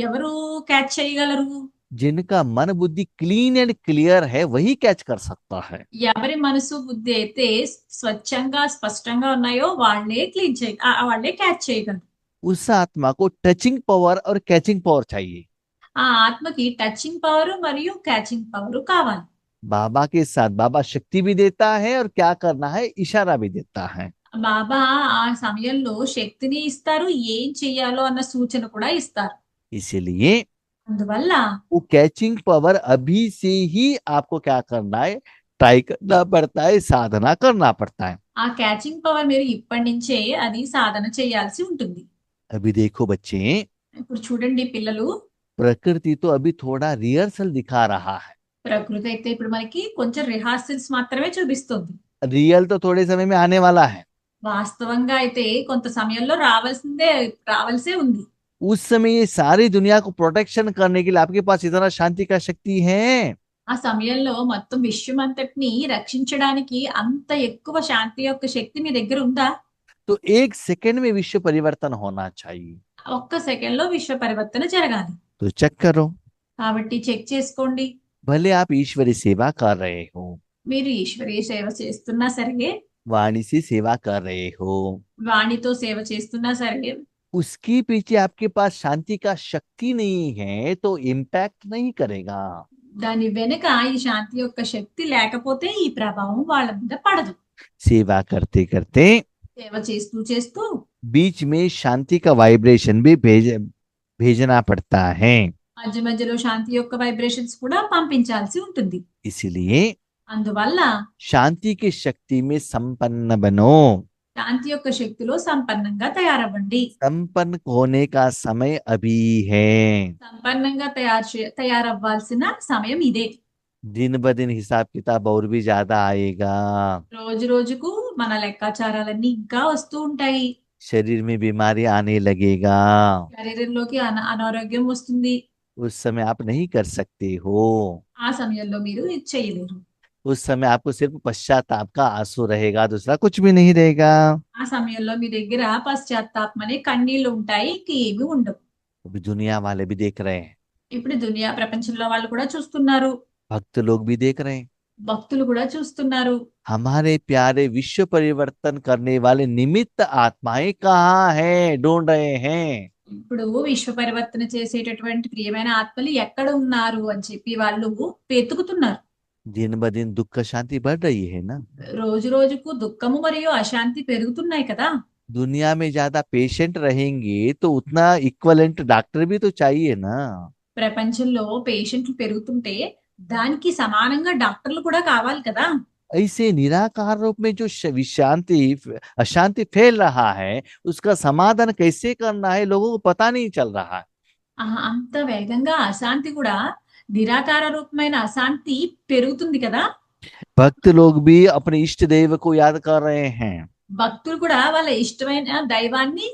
ఎవరు క్యాచ్ చేయగలరు? जिनका मन बुद्धि क्लीन एंड क्लियर है वही कैच कर सकता है। ఎవరి మనసు బుద్ధి అయితే స్వచ్ఛంగా స్పష్టంగా ఉన్నాయో వాళ్ళే క్యాచ్ చేయగలరు. उस आत्मा को टचिंग पावर और कैचिंग पावर चाहिए। ఆ ఆత్మకి టచింగ్ పవర్ మరియు క్యాచింగ్ పవర్ కావాలి. बाबा के साथ बाबा शक्ति भी देता है और क्या करना है इशारा भी देता है। బాబా ఆ సమయంలో శక్తిని ఇస్తారు, ఏం చెయ్యాలో అన్న సూచన కూడా ఇస్తారు. इसीलिए అందువల్ల वो कैचिंग पावर अभी से ही आपको क्या करना है, ट्राई करना पड़ता है, साधना करना पड़ता है। ఆ క్యాచింగ్ పవర్ మీరు ఇప్పటి నుంచే అది సాధన చేయాల్సి ఉంటుంది. अभी देखो बच्चे, ఇప్పుడు చూడండి పిల్లలు, प्रकृति तो अभी थोड़ा रिहर्सल दिखा रहा है। ప్రకృతి అయితే ఇప్పుడు మనకి కొంచెం రిహార్సల్స్ మాత్రమే చూపిస్తుంది. रियल तो थोड़े समय में आने वाला है। వాస్తవంగా అయితే కొంత సమయంలో రావాల్సే ఉంది. उस समय ये सारी दुनिया को प्रोटेक्शन करने के लिए आपके पास इतना शांति का शक्ति है। ఆ సమయంలో మొత్తం విశ్వం అంతటిని రక్షించడానికి అంత ఎక్కువ శాంతి యొక్క శక్తి మీ దగ్గర ఉందా? तो एक सेकंड में विश्व परिवर्तन होना चाहिए। ఒక్క సెకండ్ లో విశ్వ పరివర్తన జరగాలి. तो चेक करो, కాబట్టి చెక్ చేసుకోండి. भले आप ईश्वरी सेवा कर रहे हो, మీరు ఈశ్వరీయ సేవ చేస్తున్నా సరే, वाणी से सेवा कर रहे हो, వాణితో సేవ చేస్తున్నా సరే, उसके पीछे आपके पास शांति का शक्ति नहीं है तो इम्पैक्ट नहीं करेगा। దాని వెనుక ఈ శాంతి యొక్క శక్తి లేకపోతే ఈ ప్రభావం వాళ్ళ మీద పడదు. सेवा करते करते సేవ చేస్తూ చేస్తూ बीच में शांति का वाइब्रेशन भी भेजना पड़ता है। మధ్య మధ్యలో శాంతి యొక్క వైబ్రేషన్స్ కూడా పంపించాల్సి ఉంటుంది. इसलिए అందువల్ల शांति की शक्ति में संपन्न बनो। శాంతి యొక్క శక్తిలో సంపన్నంగా తయారవ్వండి. संपन्न होने का समय अभी है। సంపన్నంగా తయారవ్వాల్సిన సమయం ఇదే. दिन ब दिन हिसाब किताब और भी ज्यादा आएगा। రోజు రోజుకు మన లెక్కాచారాలన్నీ ఇంకా వస్తూ ఉంటాయి. शरीर में बीमारी आने लगेगा। శరీరంలోకి అనారోగ్యం వస్తుంది. उस समय आप नहीं कर सकते हो। ఆ సమయంలో మీరు ఇది చేయలేరు. उस समय आपको सिर्फ पश्चाताप का आंसू रहेगा, दूसरा कुछ भी नहीं रहेगा। ఆ సమయంలో మీ దగ్గర పశ్చాత్తాపం అనే కన్నీళ్లు ఉంటాయి, ఇంకేమీ ఉండవు. अभी दुनिया वाले भी देख रहे हैं, ఇప్పుడు దునియా ప్రపంచంలో వాళ్ళు కూడా చూస్తున్నారు. भक्त लोग भी देख रहे हैं। భక్తులు కూడా చూస్తున్నారు. हमारे प्यारे विश्व परिवर्तन करने वाले निमित्त आत्माएं कहाँ हैं, ढूंढ रहे हैं। ఇప్పుడు విశ్వ పరివర్తన చేసేటటువంటి ప్రియమైన ఆత్మలు ఎక్కడ ఉన్నారు అని చెప్పి వాళ్ళు వెతుకుతున్నారు. दिन ब दिन दुख शांति बढ़ रही है ना। రోజు రోజుకు దుఃఖము మరియు అశాంతి పెరుగుతున్నాయి కదా. दुनिया में ज्यादा पेशेंट रहेंगे तो उतना इक्वलेंट डॉक्टर भी तो चाहिए ना। ప్రపంచంలో పేషెంట్లు పెరుగుతుంటే దానికి సమానంగా డాక్టర్లు కూడా కావాలి కదా. ऐसे निराकार रूप में जो विशांति अशांति फैल रहा है, उसका समाधान कैसे करना है लोगों को पता नहीं चल रहा है। అంత వేగంగా అశాంతి కూడా నిరాకార రూపమైన అశాంతి పెరుగుతుంది కదా. भक्त लोग भी अपने इष्ट देव को याद कर रहे हैं, భక్తులు కూడా వాళ్ళ ఇష్టమైన దైవాన్ని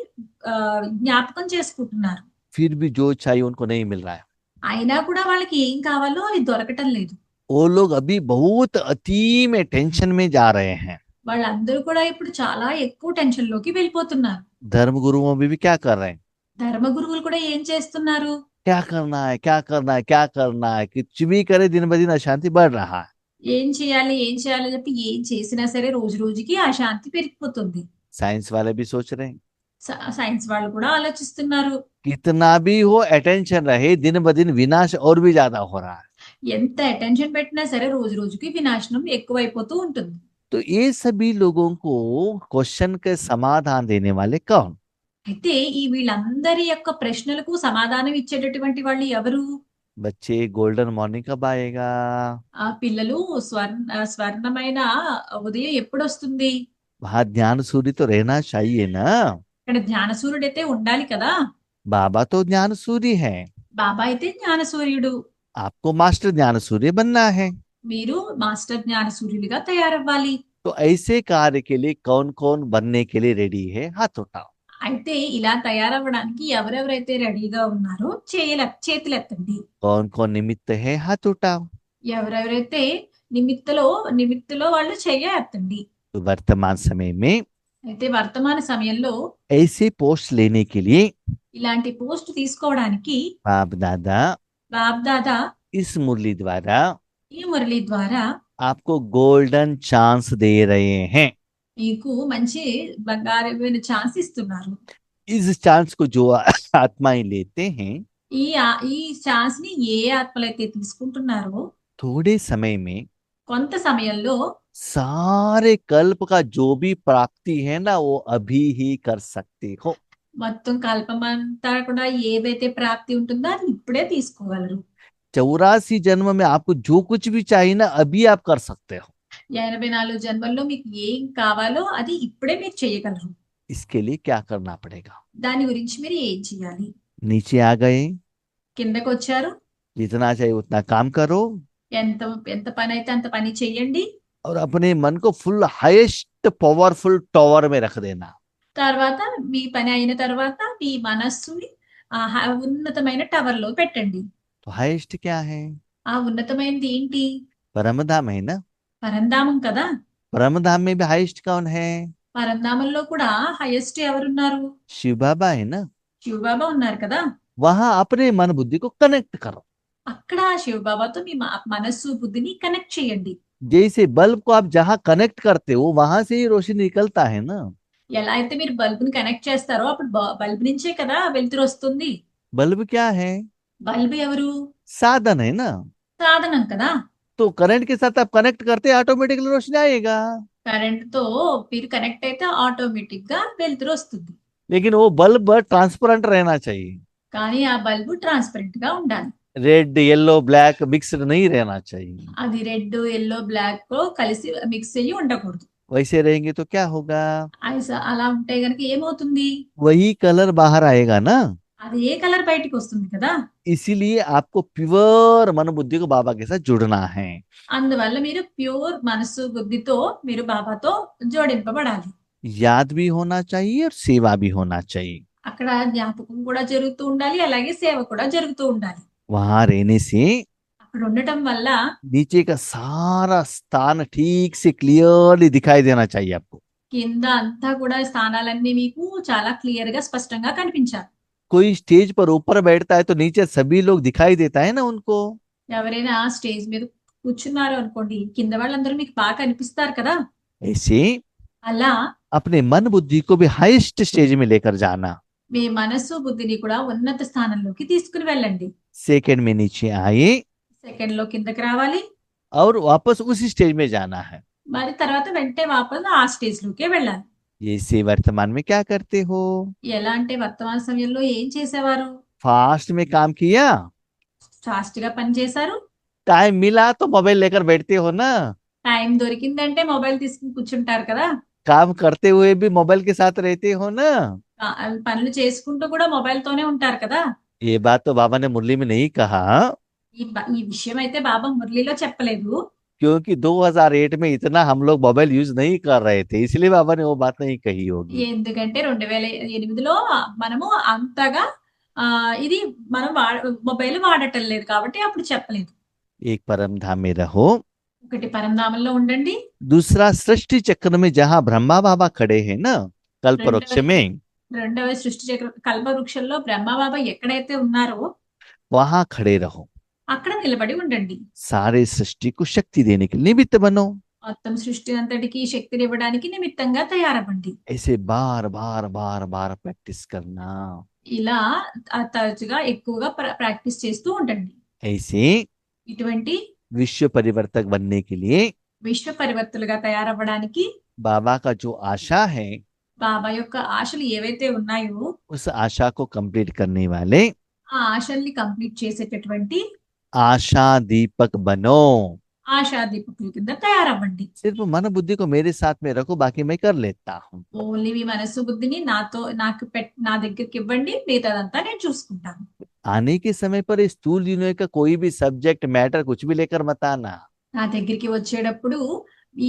ఆ, జ్ఞాపకం చేసుకుంటున్నారు. फिर भी जो चाहिए उनको नहीं मिल रहा है। అయినా కూడా వాళ్ళకి ఏం కావాలో అది దొరకటం లేదు. वो लोग अभी बहुत अति में टेंशन में जा रहे हैं। వాళ్ళందరూ కూడా ఇప్పుడు చాలా ఎక్కువ టెన్షన్ లోకి వెళ్ళిపోతున్నారు. धर्म गुरुओं में भी क्या कर रहे हैं, ధర్మ గురువులు కూడా ఏం చేస్తున్నారు? क्या करना है, क्या करना है, क्या करना है, कुछ भी करे दिन ब दिन अशांति बढ़ रहा है। ఏం చేయాలి ఏం చేయాలి అని చెప్పి ఏం చేసినా సరే రోజు రోజుకి ఆ శాంతి పెరిగిపోతుంది. साइंस वाले भी सोच रहे हैं సైన్స్ వాళ్ళు కూడా ఆలోచిస్తున్నారు. कितना भी हो अटेंशन रहे, दिन ब दिन विनाश और भी ज्यादा हो रहा है। ఎంత అటెన్షన్ పెట్టినా సరే రోజు రోజుకి వినాశనం ఎక్కువైపోతూ ఉంటుంది. तो ये सभी लोगों को क्वेश्चन के समाधान देने वाले कौन। అయితే ఈ వీళ్ళందరి యొక్క ప్రశ్నలకు సమాధానం ఇచ్చేటటువంటి వాళ్ళు ఎవరు? बच्चे गोल्डन मॉर्निंग कब आएगा, ఆ పిల్లలు స్వర్ణమైన ఉదయం ఎప్పుడు వస్తుంది? वहां ज्ञान सूर्य तो रहना चाहिए ना। ఇక్కడ జ్ఞానసూర్యుడు అయితే ఉండాలి కదా. बाबा तो ज्ञान सूर्य है, బాబా అయితే జ్ఞానసూర్యుడు. आपको मास्टर ज्ञान सूर्य बनना है। మీరు మాస్టర్ జ్ఞానసూర్యులుగా తయారవ్వాలి. तो ऐसे कार्य के लिए कौन कौन बनने के लिए रेडी है, हाथ उठाओ। అయితే ఇలా తయారవ్వడానికి ఎవరెవరైతే రెడీగా ఉన్నారో చేతులెత్తండి. कौन कौन निमित्त है, हाथ उठाओ। ఎవరెవరైతే నిమిత్తులో వాళ్ళు ఎత్తండి. तो वर्तमान समय में అయితే వర్తమాన సమయంలో ऐसे पोस्ट लेने के लिए ఇలాంటి పోస్ట్ తీసుకోవడానికి बाप दादा బాబ్ దాదా इस मुरली द्वारा ఈ మురళి ద్వారా आपको गोल्डन चांस दे रहे हैं। మీకు మంచి బంగారమైన ఛాన్స్ ఇస్తున్నారు. इस चांस को जो आत्माएं लेते हैं, ఈ ఛాన్స్ ని ఏ ఆత్మలైతే తీసుకుంటున్నారో थोड़े समय में కొంత సమయంలో सारे कल्प का जो भी प्राप्ति है ना, वो अभी ही कर सकते हो। మొత్తం కల్పమంతా కూడా ఏదైతే ప్రాప్తి ఉంటుందో అది ఇప్పుడే తీసుకోగలరు. 84 जन्म में आपको जो कुछ भी चाहिए ना, अभी आप कर सकते हो। 84 జన్మల్లో మీకు ఏం కావాలో అది ఇప్పుడే మీరు చేయగలరు. इसके लिए क्या करना पड़ेगा, దాని గురించి మీరు ఏం చేయాలి? नीचे आ गए, కిందకు వచ్చారు, जितना चाहिए उतना काम करो ఎంత ఎంత పని అయితే అంత పని చెయ్యండి. और अपने मन को फुल हाईएस्ट पावरफुल टावर में रख देना। తర్వాత మీ పని అయిన తర్వాత మీ మనస్సుని ఉన్నతమైన టవర్ లో పెట్టండి. तो हाईएस्ट क्या है, ఆ ఉన్నతమైనది ఏంటి? परमधाम है ना। పరంధామం కదా. परमधाम में भी हाईएस्ट कौन है, పరంధామంలో కూడా హైయెస్ట్ ఎవరున్నారు? शिव बाबा है ना। శివబాబా ఉన్నారు కదా. वहां अपने मन बुद्धि को कनेक्ट करो। అక్కడ శివబాబాతో మీ మనస్సు బుద్ధిని కనెక్ట్ చేయండి. जैसे बल्ब को आप जहां कनेक्ट करते हो वहां से ही रोशनी निकलता है ना। ఎలా అయితే మీరు బల్బుని కనెక్ట్ చేస్తారో అప్పుడు బల్బ్ నుంచే కదా వెలుతురు వస్తుంది. बल्ब क्या है, బల్బ్ ఎవరు? साधन है ना। సాధనం కదా. तो करंट के साथ आप कनेक्ट करते ऑटोमेटिकली रोशनी आएगा। కరెంట్ తో మీరు కనెక్ట్ అయితే ఆటోమేటిక్ గా వెలుతురు వస్తుంది. लेकिन वो बल्ब ट्रांसपेरेंट रहना चाहिए, కానీ ఆ బల్బు ట్రాన్స్పరెంట్ గా ఉండాలి. रेड येलो ब्लैक मिक्स्ड नहीं रहना चाहिए। అది రెడ్ ఎల్లో బ్లాక్ తో కలిసి మిక్స్ అయ్యి ఉండకూడదు. वैसे रहेंगे तो क्या होगा, అలా ఉంటే గనక ఏమవుతుంది? वही कलर बाहर आएगा ना। అది ఏ కలర్ బయటికి వస్తుంది కదా. इसीलिए आपको प्योर मन बुद्धि को बाबा के साथ जुड़ना है। అందువల్ల మీరు ప్యూర్ మనసు బుద్ధితో మీరు బాబాతో జోడింపబడాలి. याद भी होना चाहिए और सेवा भी होना चाहिए। అక్కడ జ్ఞాపకం కూడా జరుగుతూ ఉండాలి, అలాగే సేవ కూడా జరుగుతూ ఉండాలి. वहां रहने से అక్కడ ఉండటం వల్ల नीचे का सारा स्थान ठीक से क्लियरली दिखाई देना चाहिए आपको। కింద అంతా కూడా స్థానాలన్నీ మీకు చాలా క్లియర్ గా స్పష్టంగా కనిపించాలి. कोई स्टेज पर ऊपर बैठता है तो नीचे सभी लोग दिखाई देता है ना उनको। ఎవరైనా స్టేజ్ మీద కూర్చున్నారు అనుకోండి, కింద వాళ్ళందరూ మీకు బాగా కనిపిస్తారు కదా. ऐसे అలా अपने मन बुद्धि को भी हाईएस्ट स्टेज में लेकर जाना। మీ మనస్సు బుద్ధిని కూడా ఉన్నత స్థానంలోకి తీసుకుని వెళ్ళండి. सेकंड में नीचे आए సెకండ్ లో కిందకి రావాలి, और वापस उसी स्टेज में जाना है। మరి తర్వాత వెంటనే వాపస్ ఆ స్టేజ్ లోకే వెళ్ళాలి. जैसे वर्तमान में क्या करते हो, ఎలా అంటే వర్తమాన సమయంలో ఏం చేసేవారు? फास्ट में काम किया, ఫాస్ట్ గా పని చేశారు. टाइम मिला तो मोबाइल लेकर बैठते हो ना। టైం దొరికిందంటే మొబైల్ తీసుకుని కూర్చుంటారు కదా. काम करते हुए भी मोबाइल के साथ रहते हो ना। పనులు చేసుకుంటూ కూడా మొబైల్ తోనే ఉంటారు కదా. ये बात तो बाबा ने मुरली में नहीं कहा, ఈ విషయం అయితే బాబా మురళిలో చెప్పలేదు. क्योंकि 2008 में इतना हम लोग मोबाइल यूज नहीं कर रहे थे, इसलिए बाबा ने वो बात नहीं कही होगी। ఎందుకంటే 2008లో మనము అంతగా ఇది మనం మొబైల్ వాడటం లేదు కాబట్టి అప్పుడు చెప్పలేదు. एक परम धाम में रहो, ఒకటి పరంధామంలో ఉండండి. दूसरा सृष्टि चक्र में जहाँ ब्रह्मा बाबा खड़े हैं ना, कल्प वृक्ष में, రెండవ సృష్టి చక్ర కల్పవృక్షంలో బ్రహ్మబాబా ఎక్కడైతే ఉన్నారో वहां खड़े रहो। అక్కడ నిలబడి ఉండండి. सारे सृष्टि को शक्ति देने के लिए निमित्त बनो। మొత్తం సృష్టి అంతటికి శక్తిని ఇవ్వడానికి నిమిత్తంగా తయారవ్వండి. ऐसे बार बार बार बार प्रैक्टिस करना। ఇలా తరచుగా ఎక్కువగా ప్రాక్టీస్ చేస్తూ ఉండండి. ऐसे ఇటువంటి विश्व परिवर्तक बनने के लिए విశ్వ పరివర్తులుగా తయారవ్వడానికి बाबा का जो आशा है, బాబా యొక్క ఆశలు ఏవైతే ఉన్నాయో उस आशा को कंप्लीट करने वाले ఆ ఆశల్ని కంప్లీట్ చేసేటటువంటి आशा दीपक बनो। ఆశా దీపకుల కింద తయారవ్వండి. सिर्फ मन बुद्धि को मेरे साथ में रखो, बाकी मैं कर लेता हूँ। ఓన్లీ మీ మనస్సు బుద్ధిని నా దగ్గరికి ఇవ్వండి, మిగతాదంతా నేను చూసుకుంటాను. आने के समय पर इस स्थूल दुनिया का कोई भी सब्जेक्ट मैटर कुछ भी लेकर मत आना। నా దగ్గరికి వచ్చేటప్పుడు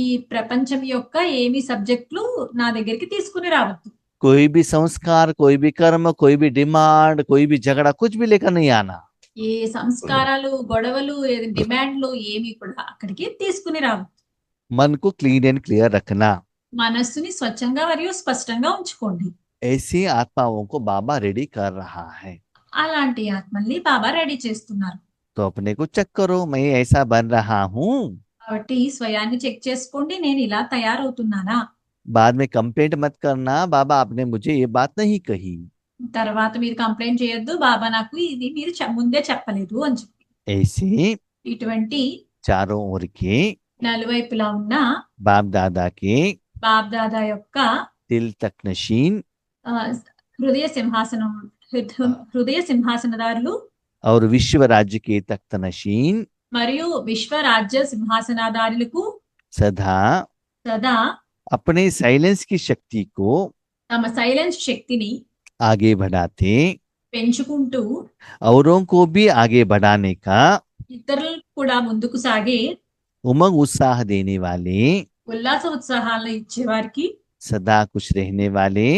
ఈ ప్రపంచం యొక్క ఏమి సబ్జెక్టులు నా దగ్గరికి తీసుకుని రావద్దు. कोई भी संस्कार, कोई भी कर्म, कोई भी डिमांड, कोई भी झगड़ा कुछ भी लेकर नहीं आना। ఏ సంస్కారాలు, గొడవలు, డిమాండ్లు ఏమి కూడా అక్కడికి తీసుకుని రావద్దు. मन को क्लीन एंड क्लियर रखना। మనస్సుని స్వచ్ఛంగా మరియు స్పష్టంగా ఉంచుకోండి. ऐसी आत्माओं को बाबा रेडी कर रहा है, అలాంటి ఆత్మల్ని బాబా రెడీ చేస్తున్నారు. तो अपने को चेक करो, मैं ऐसा बन रहा हूँ। కాబట్టి స్వయాన్ని చెక్ చేసుకోండి, నేను ఇలా తయారవుతున్నానా. बाद में कंप्लेंट मत करना, बाबा आपने मुझे ये बात नहीं कही। తర్వాత మీరు కంప్లైంట్ చేయొద్దు, బాబా నాకు ఇది మీరు ముందే చెప్పలేదు అని చెప్పి. ऐसे ఇటువంటి चारों ओर के నలువైపులా ఉన్న बाप दादा के బాబ్ దాదా యొక్క दिल तक नशीन ఆ, హృదయ సింహాసనదారులు और विश्व राज्य के तख्त नशीन మరియు విశ్వరాజ్య సింహాసనాధారులకు सदा సదా अपने साइलेंस की शक्ति को తమ సైలెన్స్ శక్తిని आगे बढ़ाते, పెంచుకుంటూ औरों को भी आगे बढ़ाने का ఇతరులకు కూడా ముందుకు సాగే उमंग उत्साह देने वाले, ఉల్లాస ఉత్సాహాలను ఇచ్చేవారికి, सदा खुश रहने वाले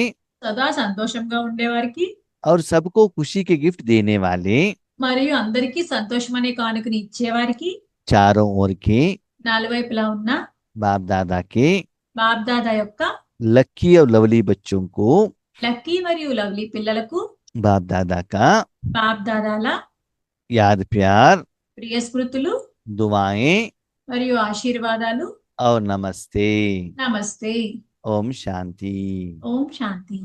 సదా సంతోషంగా ఉండేవారికి, और सबको खुशी के गिफ्ट देने वाले, మరియు అందరికీ సంతోషం అనే కానుకని ఇచ్చేవారికి, चारों ओर के నాలువైపులా ఉన్న बाप दादा के బాబ్ దాదా యొక్క लकी और लवली बच्चों को లక్కీ మరియు లవ్లీ పిల్లలకు बाप दादा का బాబ్ దాదాల याद प्यार, ప్రియ స్మృతులు दुआएं మరియు ఆశీర్వాదాలు. और नमस्ते। నమస్తే. ओम शांति। ఓం శాంతి.